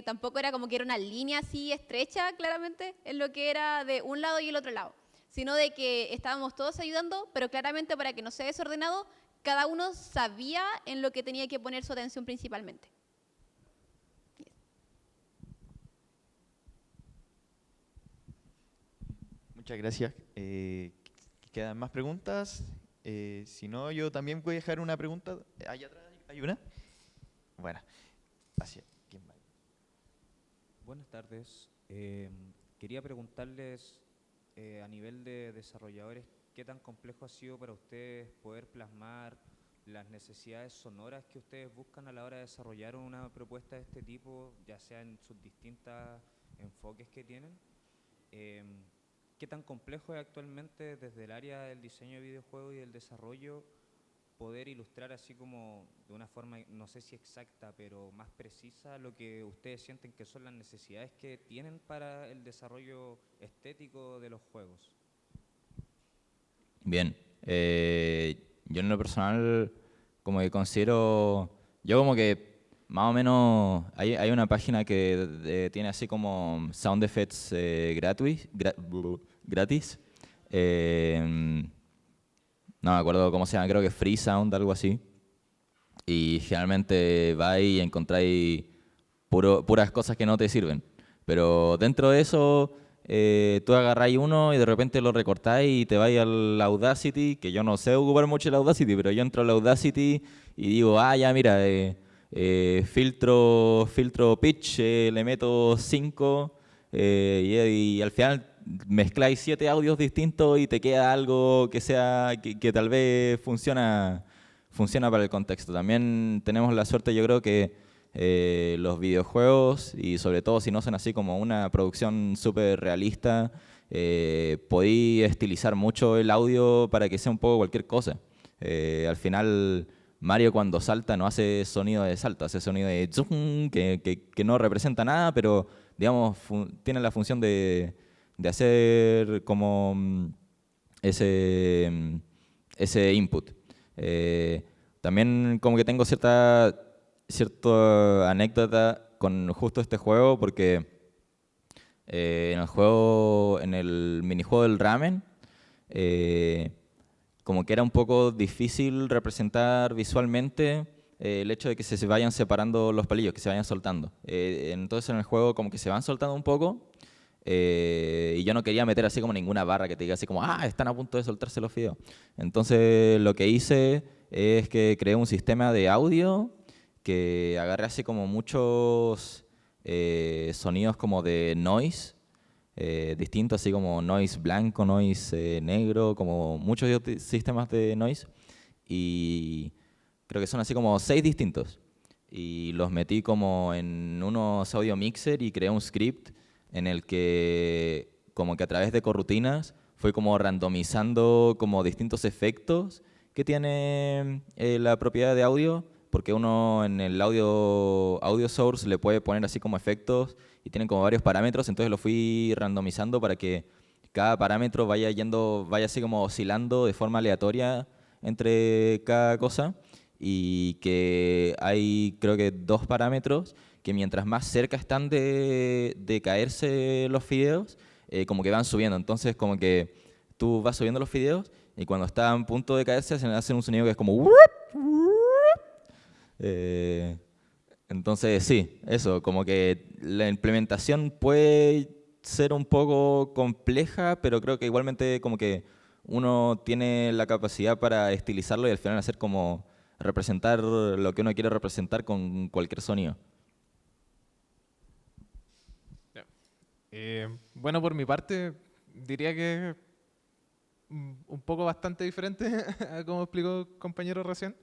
tampoco era como que era una línea así estrecha, claramente, en lo que era de un lado y el otro lado, sino de que estábamos todos ayudando, pero claramente para que no sea desordenado, cada uno sabía en lo que tenía que poner su atención principalmente. Muchas gracias. ¿Quedan más preguntas? Si no, yo también voy a dejar una pregunta. ¿Allá atrás hay una? Bueno, gracias. ¿Quién va? Buenas tardes. Quería preguntarles a nivel de desarrolladores, ¿qué tan complejo ha sido para ustedes poder plasmar las necesidades sonoras que ustedes buscan a la hora de desarrollar una propuesta de este tipo, ya sea en sus distintos enfoques que tienen? ¿Qué tan complejo es actualmente desde el área del diseño de videojuegos y del desarrollo poder ilustrar así como de una forma, no sé si exacta, pero más precisa lo que ustedes sienten que son las necesidades que tienen para el desarrollo estético de los juegos? Bien, yo en lo personal como que considero, yo como que más o menos hay una página que tiene así como sound effects gratis. No me acuerdo cómo se llama, creo que Free Sound, algo así. Y generalmente vais y encontráis puras cosas que no te sirven. Pero dentro de eso, tú agarráis uno y de repente lo recortáis y te vais al Audacity, que yo no sé ocupar mucho el Audacity, pero yo entro al Audacity y digo, ya mira, filtro pitch, le meto 5 y al final mezcláis 7 audios distintos y te queda algo que sea que tal vez funciona para el contexto. También tenemos la suerte, yo creo que los videojuegos, y sobre todo si no son así como una producción súper realista, podéis estilizar mucho el audio para que sea un poco cualquier cosa. Al final Mario cuando salta no hace sonido de salto, hace sonido de zoom, que no representa nada, pero digamos tiene la función de hacer como ese input. También como que tengo cierta anécdota con justo este juego, porque en el minijuego del ramen, como que era un poco difícil representar visualmente el hecho de que se vayan separando los palillos, que se vayan soltando. Entonces en el juego como que se van soltando un poco, y yo no quería meter así como ninguna barra que te diga así como, están a punto de soltarse los fideos. Entonces lo que hice es que creé un sistema de audio que agarré así como muchos sonidos como de noise, distintos, así como noise blanco, noise negro, como muchos sistemas de noise, y creo que son así como 6 distintos, y los metí como en unos audio mixer y creé un script en el que como que a través de corrutinas fue como randomizando como distintos efectos que tiene la propiedad de audio, porque uno en el audio source le puede poner así como efectos y tienen como varios parámetros, entonces lo fui randomizando para que cada parámetro vaya así como oscilando de forma aleatoria entre cada cosa, y que hay creo que 2 parámetros que mientras más cerca están de caerse los fideos, como que van subiendo. Entonces como que tú vas subiendo los fideos y cuando están a punto de caerse hacen un sonido que es como... entonces sí, eso, como que la implementación puede ser un poco compleja, pero creo que igualmente como que uno tiene la capacidad para estilizarlo y al final hacer como representar lo que uno quiere representar con cualquier sonido. Bueno, por mi parte, diría que un poco bastante diferente a como explicó el compañero recién,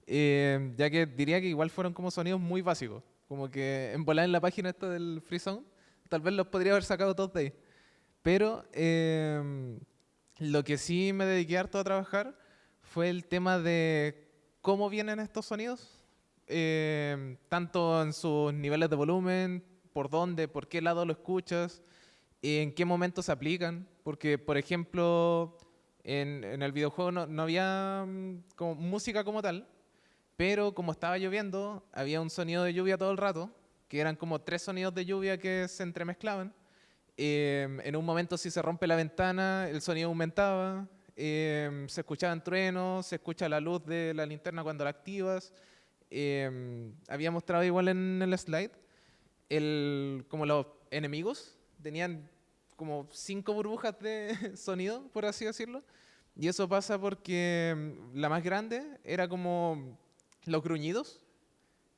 ya que diría que igual fueron como sonidos muy básicos, como que en volar en la página esta del Free Sound, tal vez los podría haber sacado todos de ahí, pero lo que sí me dediqué harto a trabajar fue el tema de cómo vienen estos sonidos, tanto en sus niveles de volumen, por dónde, por qué lado lo escuchas, en qué momento se aplican, porque por ejemplo en el videojuego no había como música como tal, pero como estaba lloviendo había un sonido de lluvia todo el rato, que eran como 3 sonidos de lluvia que se entremezclaban. En un momento si se rompe la ventana el sonido aumentaba, se escuchaban truenos, se escucha la luz de la linterna cuando la activas. Había mostrado igual en el slide como los enemigos tenían como 5 burbujas de sonido, por así decirlo, y eso pasa porque la más grande era como los gruñidos,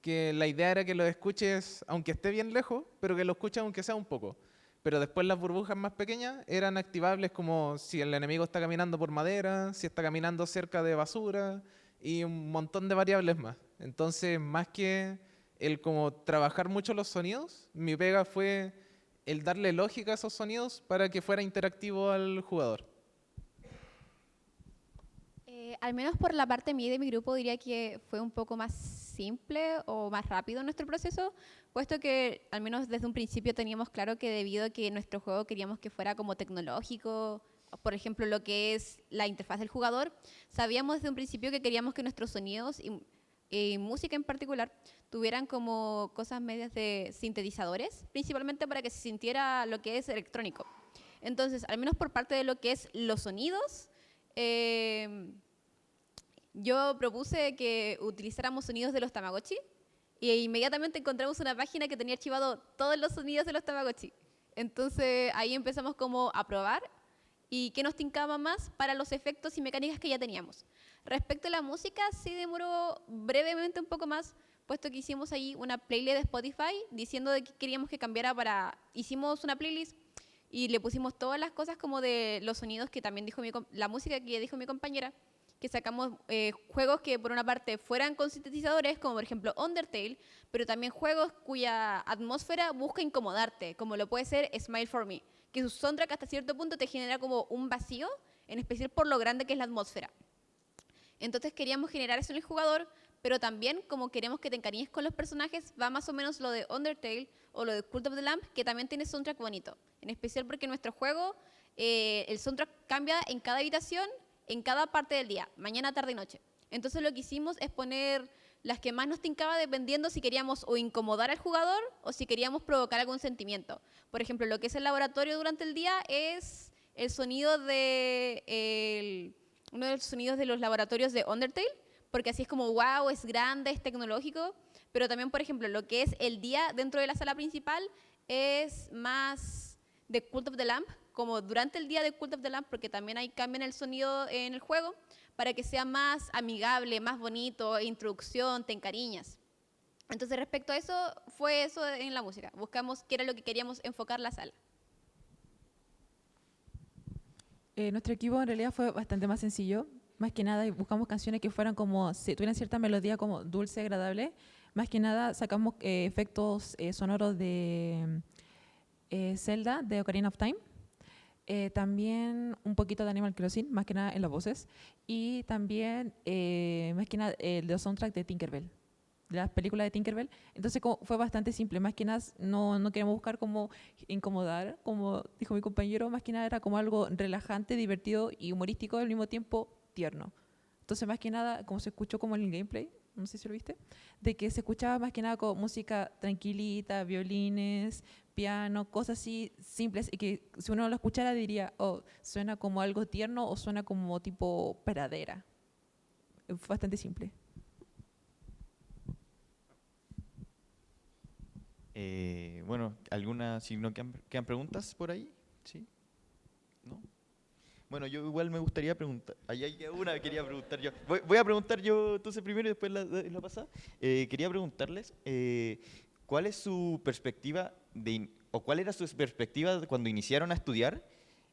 que la idea era que lo escuches aunque esté bien lejos, pero que lo escuches aunque sea un poco. Pero después las burbujas más pequeñas eran activables como si el enemigo está caminando por madera, si está caminando cerca de basura y un montón de variables más. Entonces, más que el como trabajar mucho los sonidos, mi pega fue el darle lógica a esos sonidos para que fuera interactivo al jugador. Al menos por la parte mía y de mi grupo diría que fue un poco más simple o más rápido nuestro proceso, puesto que al menos desde un principio teníamos claro que debido a que nuestro juego queríamos que fuera como tecnológico, por ejemplo lo que es la interfaz del jugador, sabíamos desde un principio que queríamos que nuestros sonidos y música en particular tuvieran como cosas medias de sintetizadores, principalmente para que se sintiera lo que es electrónico. Entonces, al menos por parte de lo que es los sonidos, yo propuse que utilizáramos sonidos de los Tamagotchi e inmediatamente encontramos una página que tenía archivado todos los sonidos de los Tamagotchi. Entonces ahí empezamos como a probar y qué nos tincaba más para los efectos y mecánicas que ya teníamos. Respecto a la música, sí demoró brevemente un poco más, puesto que hicimos ahí una playlist de Spotify diciendo de que queríamos que cambiara hicimos una playlist y le pusimos todas las cosas como de los sonidos que también dijo la música que dijo mi compañera, que sacamos juegos que por una parte fueran con sintetizadores, como por ejemplo Undertale, pero también juegos cuya atmósfera busca incomodarte, como lo puede ser Smile for Me, que su soundtrack hasta cierto punto te genera como un vacío, en especial por lo grande que es la atmósfera. Entonces queríamos generar eso en el jugador, pero también como queremos que te encariñes con los personajes, va más o menos lo de Undertale o lo de Cult of the Lamp, que también tiene soundtrack bonito, en especial porque en nuestro juego el soundtrack cambia en cada habitación, en cada parte del día, mañana, tarde y noche. Entonces lo que hicimos es poner las que más nos tincaba dependiendo si queríamos o incomodar al jugador o si queríamos provocar algún sentimiento. Por ejemplo, lo que es el laboratorio durante el día es el sonido uno de los sonidos de los laboratorios de Undertale, porque así es como, wow, es grande, es tecnológico, pero también, por ejemplo, lo que es el día dentro de la sala principal es más de Cult of the Lamp, como durante el día de Cult of the Lamp, porque también hay cambio en el sonido en el juego, para que sea más amigable, más bonito, introducción, te encariñas. Entonces, respecto a eso, fue eso en la música. Buscamos qué era lo que queríamos enfocar la sala. Nuestro equipo en realidad fue bastante más sencillo. Más que nada buscamos canciones que fueran como, si tuvieran cierta melodía como dulce, agradable. Más que nada sacamos efectos sonoros de Zelda, de Ocarina of Time. También un poquito de Animal Crossing, más que nada en las voces. Y también, más que nada, el soundtrack de Tinkerbell, de las películas de Tinkerbell. Entonces fue bastante simple, más que nada no queríamos buscar como incomodar, como dijo mi compañero, más que nada era como algo relajante, divertido y humorístico al mismo tiempo tierno. Entonces más que nada, como se escuchó como en el gameplay, no sé si lo viste, de que se escuchaba más que nada como música tranquilita, violines, piano, cosas así simples, y que si uno lo escuchara diría, oh, suena como algo tierno o suena como tipo pradera. Fue bastante simple. Bueno, si no quedan preguntas por ahí, ¿sí? ¿No? Bueno, yo igual me gustaría preguntar. Ahí hay una que quería preguntar yo. Voy a preguntar yo entonces primero y después la pasada. Quería preguntarles cuál es su perspectiva o cuál era su perspectiva cuando iniciaron a estudiar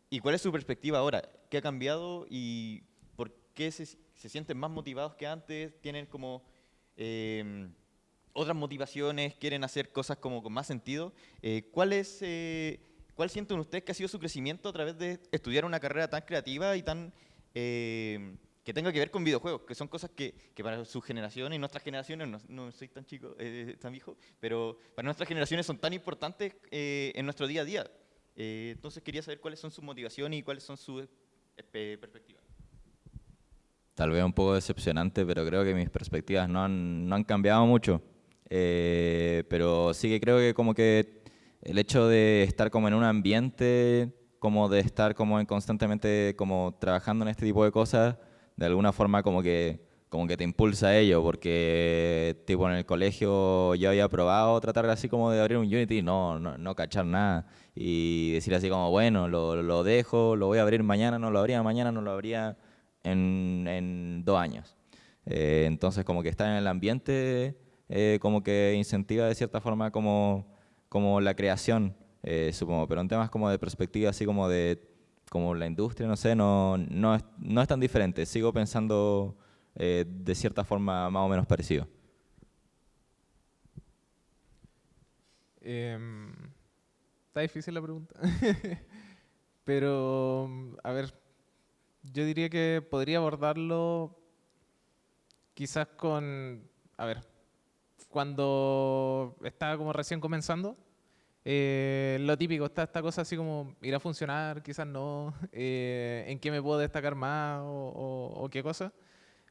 y cuál es su perspectiva ahora. ¿Qué ha cambiado y por qué se sienten más motivados que antes? ¿Tienen como otras motivaciones? ¿Quieren hacer cosas como con más sentido? ¿Cuál sienten ustedes que ha sido su crecimiento a través de estudiar una carrera tan creativa y tan que tenga que ver con videojuegos? Que son cosas que para su generación y nuestras generaciones, no soy tan chico, tan viejo, pero para nuestras generaciones son tan importantes en nuestro día a día. Entonces quería saber cuáles son sus motivaciones y cuáles son sus perspectivas. Tal vez un poco decepcionante, pero creo que mis perspectivas no han cambiado mucho. Pero sí que creo que como que el hecho de estar como en un ambiente, como de estar como constantemente como trabajando en este tipo de cosas, de alguna forma como que te impulsa a ello, porque tipo en el colegio yo había probado tratar así como de abrir un Unity, no cachar nada, y decir así como, bueno, lo dejo, lo voy a abrir mañana, no lo abría en 2 años. Entonces como que estar en el ambiente como que incentiva de cierta forma como la creación, supongo, pero en temas como de perspectiva, así como la industria, no sé, no es tan diferente. Sigo pensando de cierta forma más o menos parecido. Está difícil la pregunta. Pero, a ver, yo diría que podría abordarlo quizás cuando estaba como recién comenzando, lo típico, está esta cosa así como, ¿irá a funcionar? Quizás no. ¿En qué me puedo destacar más o qué cosa?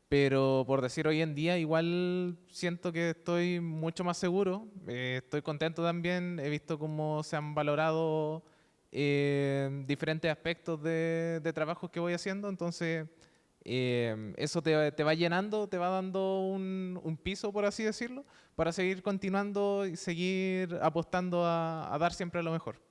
Pero por decir hoy en día, igual siento que estoy mucho más seguro. Estoy contento también. He visto cómo se han valorado diferentes aspectos de trabajos que voy haciendo. Entonces, eso te va llenando, te va dando un piso, por así decirlo, para seguir continuando y seguir apostando a dar siempre lo mejor.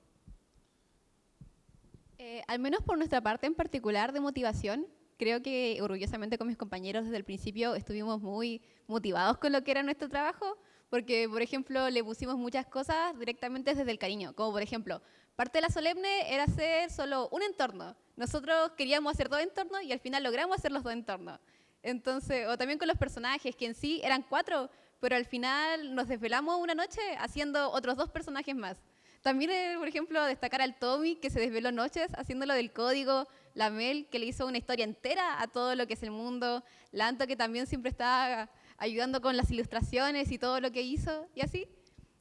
Al menos por nuestra parte en particular de motivación, creo que orgullosamente con mis compañeros desde el principio estuvimos muy motivados con lo que era nuestro trabajo, porque, por ejemplo, le pusimos muchas cosas directamente desde el cariño, como por ejemplo, parte de la solemne era hacer solo un entorno. Nosotros queríamos hacer 2 entornos y al final logramos hacer los 2 entornos. Entonces, o también con los personajes, que en sí eran 4, pero al final nos desvelamos una noche haciendo otros 2 personajes más. También, por ejemplo, destacar al Tommy, que se desveló noches haciéndolo del código, la Mel, que le hizo una historia entera a todo lo que es el mundo, la Anto, que también siempre está ayudando con las ilustraciones y todo lo que hizo, y así.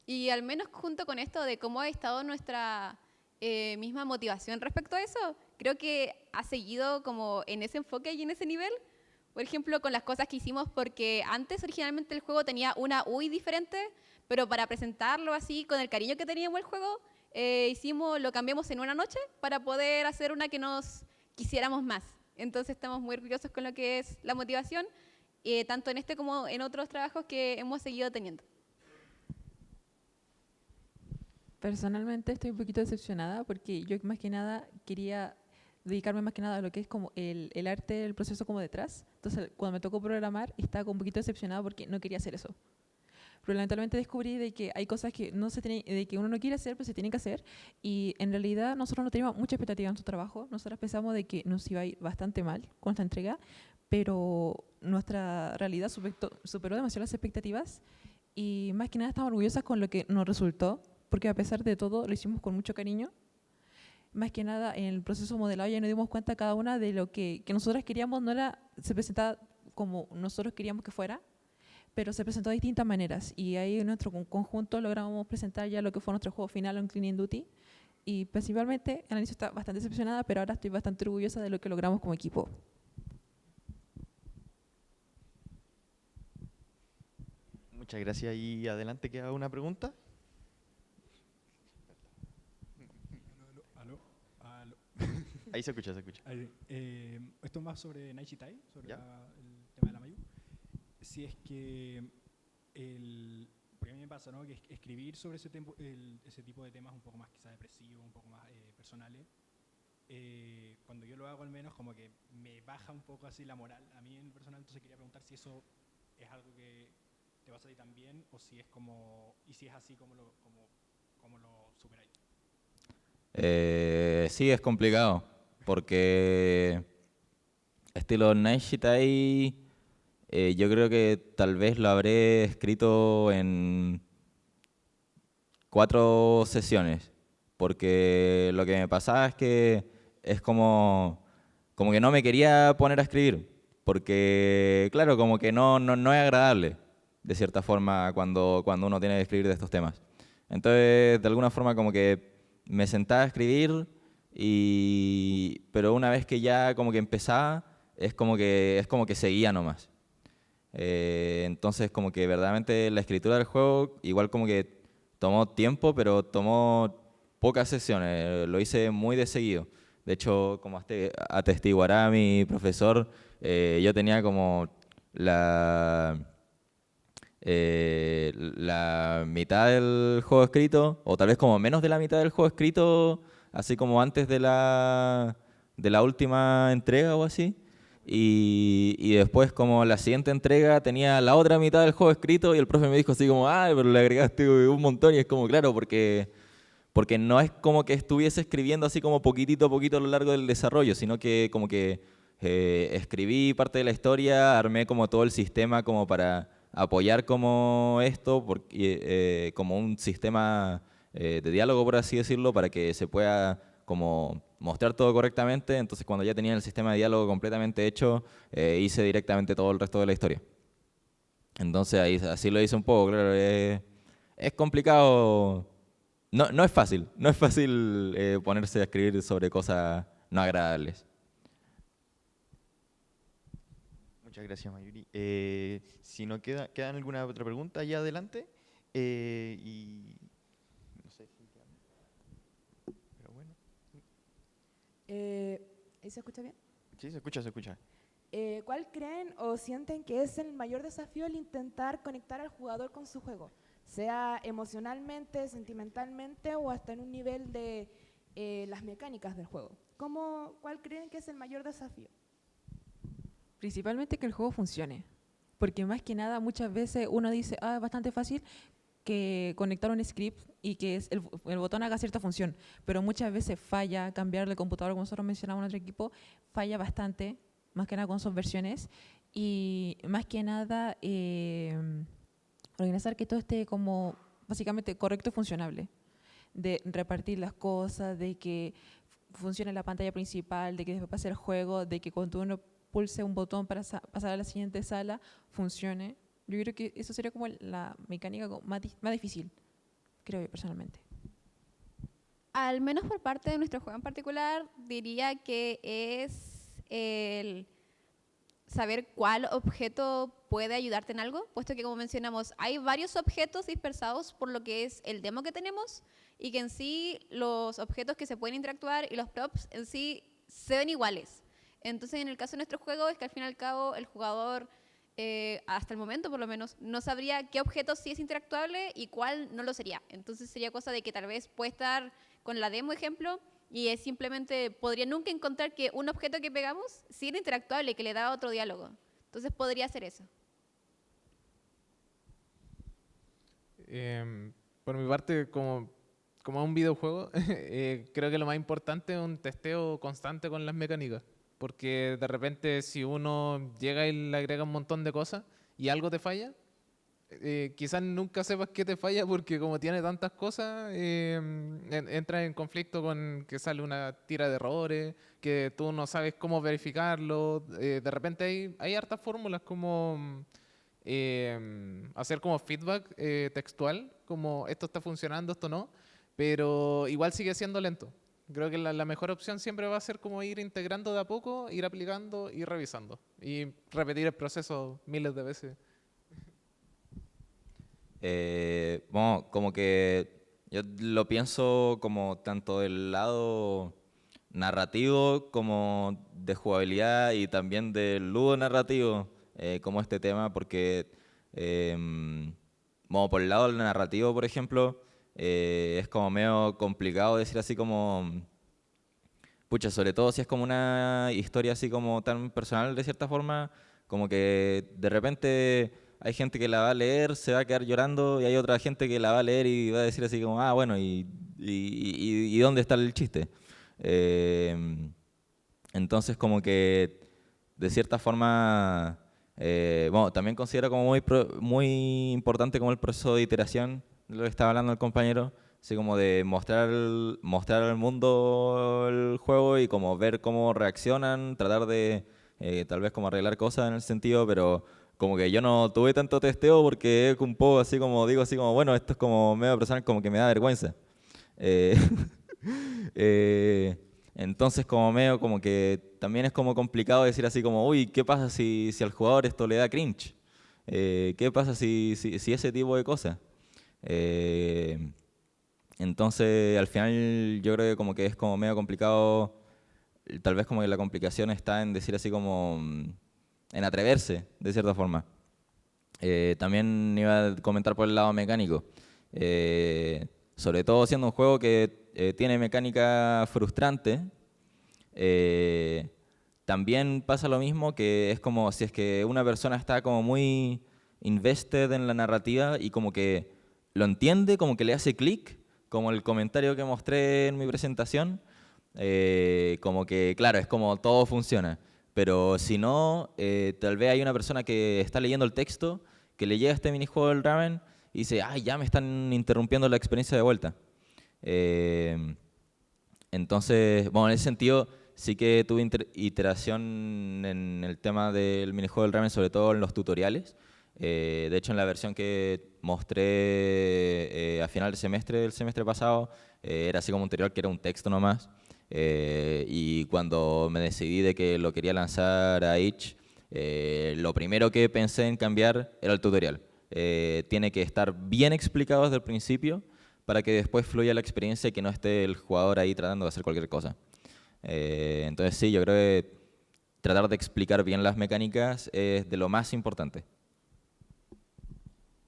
Y al menos junto con esto de cómo ha estado nuestra misma motivación respecto a eso, creo que ha seguido como en ese enfoque y en ese nivel. Por ejemplo, con las cosas que hicimos, porque antes originalmente el juego tenía una UI diferente, pero para presentarlo así, con el cariño que teníamos el juego, lo cambiamos en una noche para poder hacer una que nos quisiéramos más. Entonces estamos muy orgullosos con lo que es la motivación tanto en este como en otros trabajos que hemos seguido teniendo. Personalmente estoy un poquito decepcionada porque yo más que nada quería dedicarme más que nada a lo que es como el arte, el proceso como detrás. Entonces, cuando me tocó programar, estaba un poquito decepcionada porque no quería hacer eso. Pero lamentablemente descubrí de que hay cosas que no se tienen, de que uno no quiere hacer, pero se tienen que hacer. Y en realidad nosotros no teníamos mucha expectativa en nuestro trabajo. Nosotros pensamos de que nos iba a ir bastante mal con esta entrega, pero nuestra realidad superó demasiado las expectativas. Y más que nada estamos orgullosas con lo que nos resultó, porque a pesar de todo lo hicimos con mucho cariño. Más que nada en el proceso modelado ya nos dimos cuenta cada una de lo que nosotras queríamos, no era, se presentaba como nosotros queríamos que fuera, pero se presentó de distintas maneras y ahí en nuestro conjunto logramos presentar ya lo que fue nuestro juego final en Cleaning Duty y principalmente al inicio estaba bastante decepcionada, pero ahora estoy bastante orgullosa de lo que logramos como equipo. Muchas gracias. Y adelante queda una pregunta. Ahí se escucha, se escucha. Esto es más sobre Naishitai, sobre el tema de la Mayu. Si es que porque a mí me pasa, ¿no? Que escribir sobre ese tipo de temas un poco más quizás depresivos, un poco más personales, cuando yo lo hago al menos como que me baja un poco así la moral. A mí en lo personal, entonces quería preguntar si eso es algo que te pasa a ti también o si es como, y si es así, ¿cómo lo superáis? Sí, es complicado, porque estilo Naishitai, yo creo que tal vez lo habré escrito en 4 sesiones, porque lo que me pasaba es que es como que no me quería poner a escribir, porque claro, como que no es agradable, de cierta forma, cuando uno tiene que escribir de estos temas. Entonces, de alguna forma como que me sentaba a escribir, pero una vez que ya como que empezaba, es como que seguía nomás. Entonces como que verdaderamente la escritura del juego igual como que tomó tiempo, pero tomó pocas sesiones, lo hice muy de seguido. De hecho, como atestiguará mi profesor, yo tenía como la mitad del juego escrito, o tal vez como menos de la mitad del juego escrito, así como antes de la última entrega o así. Y después como la siguiente entrega tenía la otra mitad del juego escrito y el profe me dijo así como, pero le agregaste un montón, y es como, claro, porque no es como que estuviese escribiendo así como poquitito a poquito a lo largo del desarrollo, sino que como que escribí parte de la historia, armé como todo el sistema como para apoyar como esto, como un sistema de diálogo, por así decirlo, para que se pueda como mostrar todo correctamente. Entonces cuando ya tenía el sistema de diálogo completamente hecho, hice directamente todo el resto de la historia. Entonces ahí, así lo hice un poco, claro. Es complicado, no es fácil ponerse a escribir sobre cosas no agradables. Muchas gracias, Mayuri. Si no quedan alguna otra pregunta, allá adelante. Y no sé si quedan. Pero bueno. ¿Se escucha bien? Sí, se escucha. ¿Cuál creen o sienten que es el mayor desafío al intentar conectar al jugador con su juego? Sea emocionalmente, sentimentalmente o hasta en un nivel de las mecánicas del juego. ¿Cuál creen que es el mayor desafío? Principalmente que el juego funcione, porque más que nada muchas veces uno dice, es bastante fácil que conectar un script y que el botón haga cierta función, pero muchas veces falla, cambiarle el computador, como nosotros mencionamos en nuestro equipo, falla bastante, más que nada con sus versiones, y más que nada organizar que todo esté como básicamente correcto y funcionable, de repartir las cosas, de que funcione la pantalla principal, de que después pase el juego, de que cuando uno pulse un botón para pasar a la siguiente sala, funcione. Yo creo que eso sería como la mecánica más difícil, creo yo personalmente. Al menos por parte de nuestro juego en particular, diría que es el saber cuál objeto puede ayudarte en algo, puesto que como mencionamos, hay varios objetos dispersados por lo que es el demo que tenemos y que en sí los objetos que se pueden interactuar y los props en sí se ven iguales. Entonces, en el caso de nuestro juego es que al fin y al cabo el jugador hasta el momento por lo menos, no sabría qué objeto sí es interactuable y cuál no lo sería. Entonces sería cosa de que tal vez puede estar con la demo, ejemplo, y es simplemente podría nunca encontrar que un objeto que pegamos sí era interactuable, que le daba otro diálogo. Entonces podría ser eso. Por mi parte, como un videojuego, creo que lo más importante es un testeo constante con las mecánicas. Porque de repente si uno llega y le agrega un montón de cosas y algo te falla, quizás nunca sepas qué te falla porque como tiene tantas cosas, entra en conflicto con que sale una tira de errores, que tú no sabes cómo verificarlo. De repente hay hartas fórmulas como hacer como feedback textual, como esto está funcionando, esto no, pero igual sigue siendo lento. Creo que la mejor opción siempre va a ser como ir integrando de a poco, ir aplicando y revisando. Y repetir el proceso miles de veces. Bueno, como que yo lo pienso como tanto del lado narrativo como de jugabilidad y también del ludo narrativo, como este tema, porque bueno, por el lado del narrativo, por ejemplo, es como medio complicado decir así como, pucha, sobre todo si es como una historia así como tan personal de cierta forma, como que de repente hay gente que la va a leer, se va a quedar llorando, y hay otra gente que la va a leer y va a decir así como, ah, bueno, ¿y dónde está el chiste? Entonces como que de cierta forma, bueno, también considero como muy importante como el proceso de iteración, de lo que estaba hablando el compañero, así como de mostrar al mundo el juego y como ver cómo reaccionan, tratar de tal vez como arreglar cosas en el sentido, pero como que yo no tuve tanto testeo porque es un poco así como, digo así como, bueno, esto es como medio personal, como que me da vergüenza. Entonces como medio como que también es como complicado decir así como, uy, ¿qué pasa si al jugador esto le da cringe? ¿Qué pasa si ese tipo de cosas? Entonces al final yo creo que como que es como medio complicado, tal vez como que la complicación está en decir así como, en atreverse de cierta forma. También iba a comentar por el lado mecánico, sobre todo siendo un juego que tiene mecánica frustrante, también pasa lo mismo, que es como si es que una persona está como muy invested en la narrativa y como que lo entiende, como que le hace clic, como el comentario que mostré en mi presentación, como que claro, es como todo funciona, pero si no, tal vez hay una persona que está leyendo el texto, que le llega este minijuego del ramen y dice, ay, ya me están interrumpiendo la experiencia de vuelta. Entonces, bueno, en ese sentido sí que tuve iteración en el tema del minijuego del ramen, sobre todo en los tutoriales. De hecho, en la versión que mostré a final del semestre pasado, era así como un tutorial que era un texto nomás. Y cuando me decidí de que lo quería lanzar a Itch, lo primero que pensé en cambiar era el tutorial. Tiene que estar bien explicado desde el principio para que después fluya la experiencia y que no esté el jugador ahí tratando de hacer cualquier cosa. Entonces sí, yo creo que tratar de explicar bien las mecánicas es de lo más importante.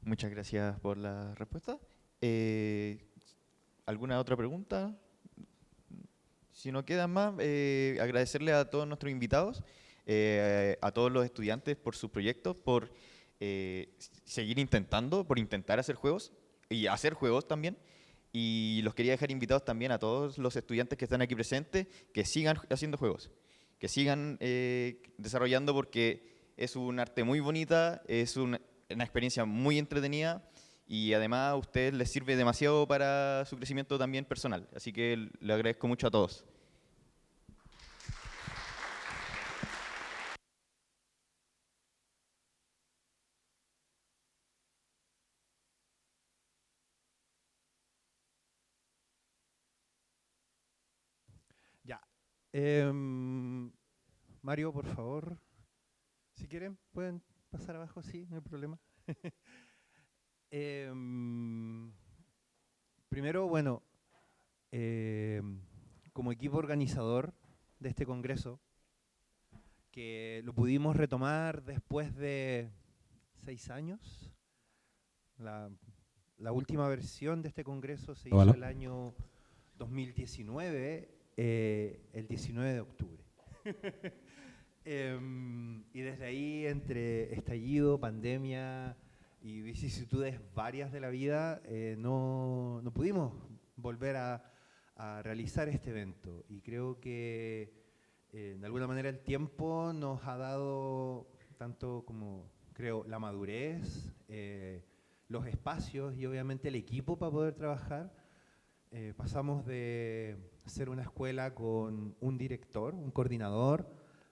Muchas gracias por la respuesta. ¿Alguna otra pregunta? Si no quedan más, agradecerle a todos nuestros invitados, a todos los estudiantes por sus proyectos, por seguir intentando, por intentar hacer juegos y hacer juegos también. Y los quería dejar invitados también a todos los estudiantes que están aquí presentes, que sigan haciendo juegos, que sigan desarrollando, porque es un arte muy bonita, es una experiencia muy entretenida y además a ustedes les sirve demasiado para su crecimiento también personal. Así que le agradezco mucho a todos. Ya. Mario, por favor. Si quieren, pueden pasar abajo, sí, no hay problema. Primero, bueno, como equipo organizador de este congreso, que lo pudimos retomar después de 6 años. La última versión de este congreso se hizo el año 2019, el 19 de octubre. Y desde ahí, entre estallido, pandemia y vicisitudes varias de la vida, no pudimos volver a realizar este evento. Y creo que de alguna manera el tiempo nos ha dado tanto como, creo, la madurez, los espacios y obviamente el equipo para poder trabajar. Pasamos de ser una escuela con un director, un coordinador,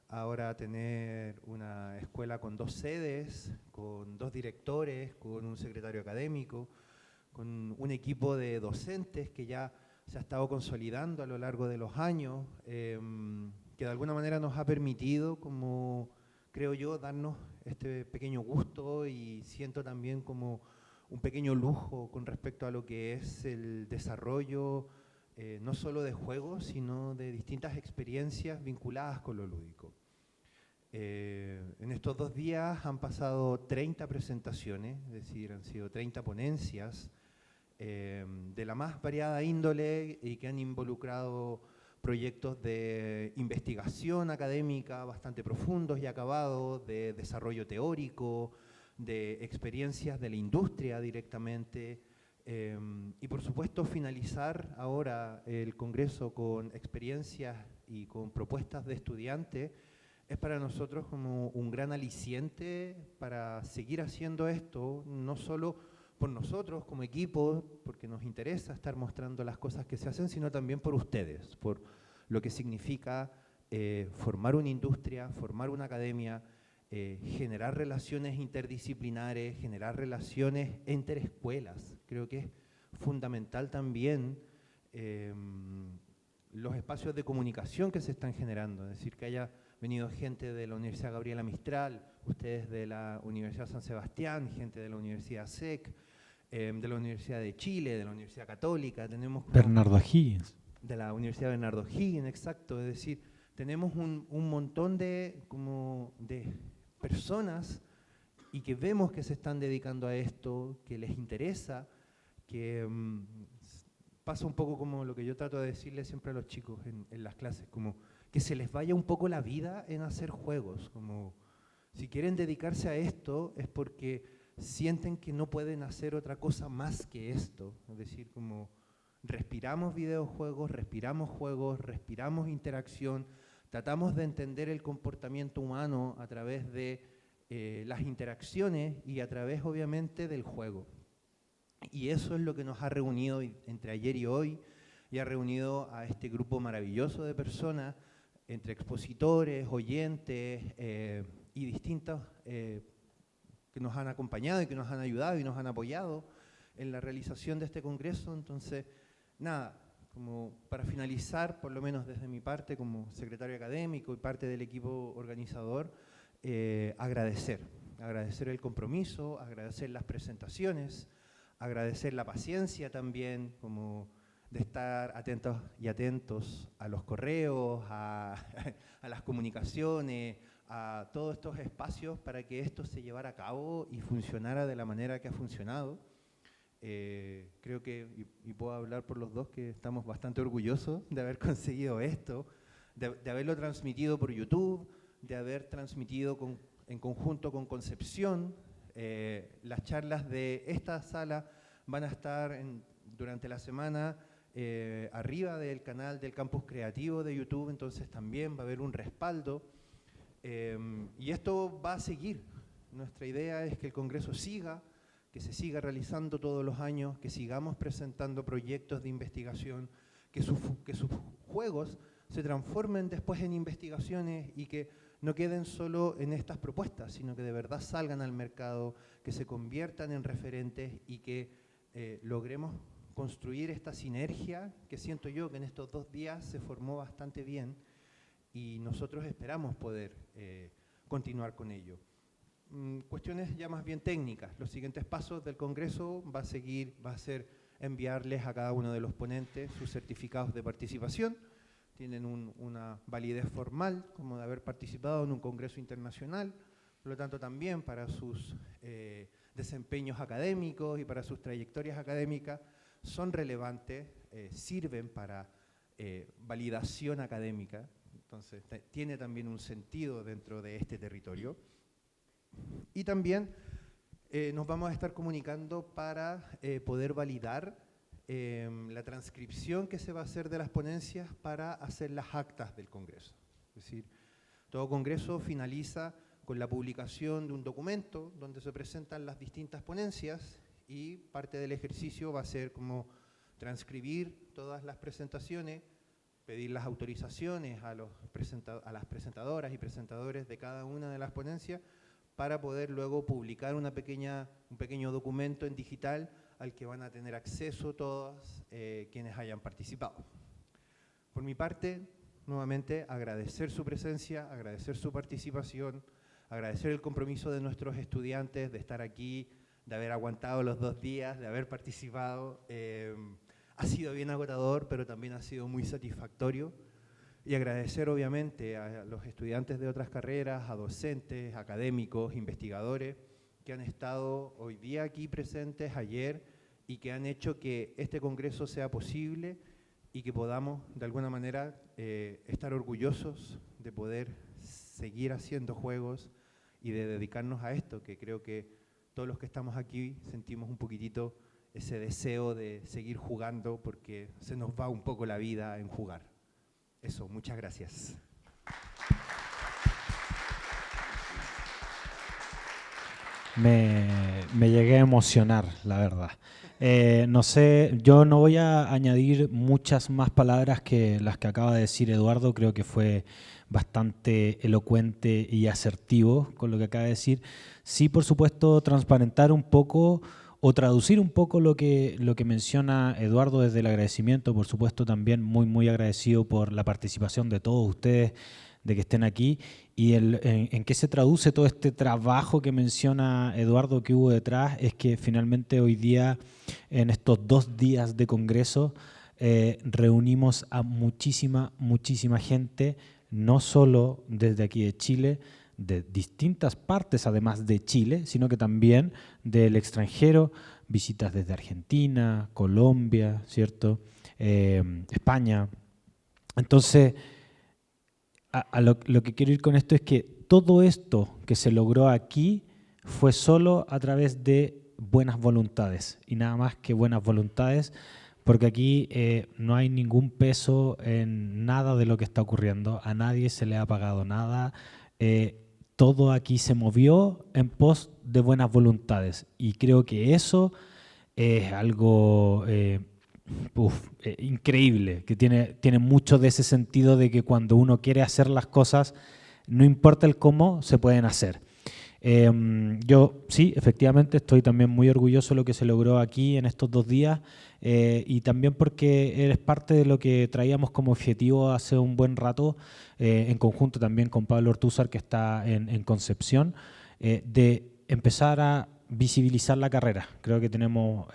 ahora a tener una escuela con 2 sedes, con 2 directores, con un secretario académico, con un equipo de docentes que ya se ha estado consolidando a lo largo de los años, que de alguna manera nos ha permitido, como creo yo, darnos este pequeño gusto y siento también como un pequeño lujo con respecto a lo que es el desarrollo no solo de juegos, sino de distintas experiencias vinculadas con lo lúdico. En estos 2 días han pasado 30 presentaciones, es decir, han sido 30 ponencias de la más variada índole y que han involucrado proyectos de investigación académica bastante profundos y acabados, de desarrollo teórico, de experiencias de la industria directamente, y por supuesto finalizar ahora el congreso con experiencias y con propuestas de estudiantes es para nosotros como un gran aliciente para seguir haciendo esto, no solo por nosotros como equipo, porque nos interesa estar mostrando las cosas que se hacen, sino también por ustedes, por lo que significa formar una industria, formar una academia, generar relaciones interdisciplinares, generar relaciones entre escuelas. Creo que es fundamental también los espacios de comunicación que se están generando, es decir, que haya venido gente de la Universidad Gabriela Mistral, ustedes de la Universidad San Sebastián, gente de la Universidad SEC, de la Universidad de Chile, de la Universidad Católica, tenemos Bernardo Higgins. De la Universidad Bernardo Higgins, exacto, es decir, tenemos un montón de personas y que vemos que se están dedicando a esto, que les interesa, que pasa un poco como lo que yo trato de decirles siempre a los chicos en las clases, como que se les vaya un poco la vida en hacer juegos, como si quieren dedicarse a esto es porque sienten que no pueden hacer otra cosa más que esto, es decir, como respiramos videojuegos, respiramos juegos, respiramos interacción, tratamos de entender el comportamiento humano a través de las interacciones y a través obviamente del juego. Y eso es lo que nos ha reunido entre ayer y hoy, y ha reunido a este grupo maravilloso de personas, entre expositores, oyentes y distintos que nos han acompañado y que nos han ayudado y nos han apoyado en la realización de este congreso. Entonces, nada, como para finalizar, por lo menos desde mi parte como secretario académico y parte del equipo organizador, agradecer el compromiso, agradecer las presentaciones, agradecer la paciencia también, como de estar atentos y atentos a los correos, a las comunicaciones, a todos estos espacios para que esto se llevara a cabo y funcionara de la manera que ha funcionado. Creo que, y puedo hablar por los dos, que estamos bastante orgullosos de haber conseguido esto, de haberlo transmitido por YouTube, de haber transmitido en conjunto con Concepción. Las charlas de esta sala van a estar durante la semana arriba del canal del Campus Creativo de YouTube, entonces también va a haber un respaldo. Y esto va a seguir. Nuestra idea es que el Congreso siga, que se siga realizando todos los años, que sigamos presentando proyectos de investigación, que sus juegos se transformen después en investigaciones y que no queden solo en estas propuestas, sino que de verdad salgan al mercado, que se conviertan en referentes y que logremos construir esta sinergia que siento yo que en estos 2 días se formó bastante bien y nosotros esperamos poder continuar con ello. Cuestiones ya más bien técnicas. Los siguientes pasos del Congreso va a ser enviarles a cada uno de los ponentes sus certificados de participación. Tienen una validez formal como de haber participado en un Congreso internacional por lo tanto también para sus desempeños académicos y para sus trayectorias académicas son relevantes, sirven para validación académica, entonces tiene también un sentido dentro de este territorio. Y también nos vamos a estar comunicando para poder validar la transcripción que se va a hacer de las ponencias para hacer las actas del Congreso. Es decir, todo Congreso finaliza con la publicación de un documento donde se presentan las distintas ponencias y parte del ejercicio va a ser como transcribir todas las presentaciones, pedir las autorizaciones a las presentadoras y presentadores de cada una de las ponencias para poder luego publicar un pequeño documento en digital al que van a tener acceso todos quienes hayan participado. Por mi parte, nuevamente agradecer su presencia, agradecer su participación, agradecer el compromiso de nuestros estudiantes de estar aquí, de haber aguantado los 2 días, de haber participado. Ha sido bien agotador, pero también ha sido muy satisfactorio. Y agradecer obviamente a los estudiantes de otras carreras, a docentes, académicos, investigadores, que han estado hoy día aquí presentes, ayer, y que han hecho que este congreso sea posible y que podamos de alguna manera estar orgullosos de poder seguir haciendo juegos y de dedicarnos a esto, que creo que todos los que estamos aquí sentimos un poquitito ese deseo de seguir jugando porque se nos va un poco la vida en jugar. Eso, muchas gracias. Me llegué a emocionar, la verdad. No sé, yo no voy a añadir muchas más palabras que las que acaba de decir Eduardo. Creo que fue bastante elocuente y asertivo con lo que acaba de decir. Sí, por supuesto, transparentar un poco o traducir un poco lo que menciona Eduardo desde el agradecimiento. Por supuesto, también muy agradecido por la participación de todos ustedes, de que estén aquí, y en qué se traduce todo este trabajo que menciona Eduardo que hubo detrás. Es que finalmente hoy día, en estos 2 días de congreso, reunimos a muchísima gente, no solo desde aquí de Chile, de distintas partes además de Chile, sino que también del extranjero, visitas desde Argentina, Colombia, ¿cierto? España. Entonces, lo que quiero ir con esto es que todo esto que se logró aquí fue solo a través de buenas voluntades y nada más que buenas voluntades, porque aquí no hay ningún peso en nada de lo que está ocurriendo, a nadie se le ha pagado nada, todo aquí se movió en pos de buenas voluntades y creo que eso es algo increíble, que tiene mucho de ese sentido de que cuando uno quiere hacer las cosas, no importa el cómo, se pueden hacer. Yo sí, efectivamente, estoy también muy orgulloso de lo que se logró aquí en estos 2 días y también porque eres parte de lo que traíamos como objetivo hace un buen rato, en conjunto también con Pablo Ortúzar, que está en Concepción, de empezar a visibilizar la carrera. Creo que tenemos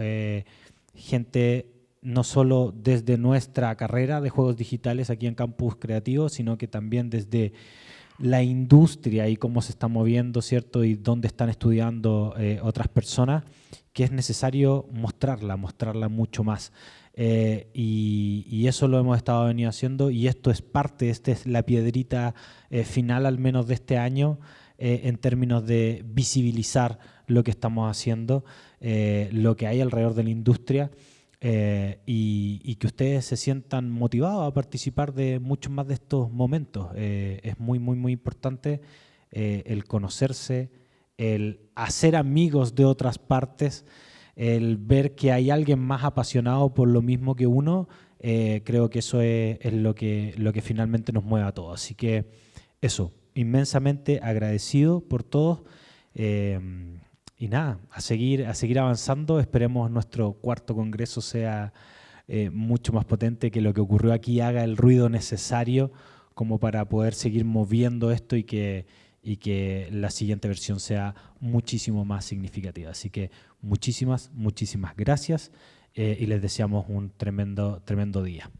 gente no solo desde nuestra carrera de juegos digitales aquí en Campus Creativo, sino que también desde la industria y cómo se está moviendo, ¿cierto? Y dónde están estudiando otras personas, que es necesario mostrarla mucho más. Y eso lo hemos estado venido haciendo y esto es parte, esta es la piedrita final al menos de este año en términos de visibilizar lo que estamos haciendo, lo que hay alrededor de la industria. Y que ustedes se sientan motivados a participar de muchos más de estos momentos. Es muy importante el conocerse, el hacer amigos de otras partes, el ver que hay alguien más apasionado por lo mismo que uno. Creo que eso es lo que finalmente nos mueve a todos. Así que eso, inmensamente agradecido por todos. Y nada, a seguir avanzando. Esperemos nuestro 4º congreso sea mucho más potente, que lo que ocurrió aquí haga el ruido necesario como para poder seguir moviendo esto y que la siguiente versión sea muchísimo más significativa. Así que muchísimas gracias y les deseamos un tremendo día.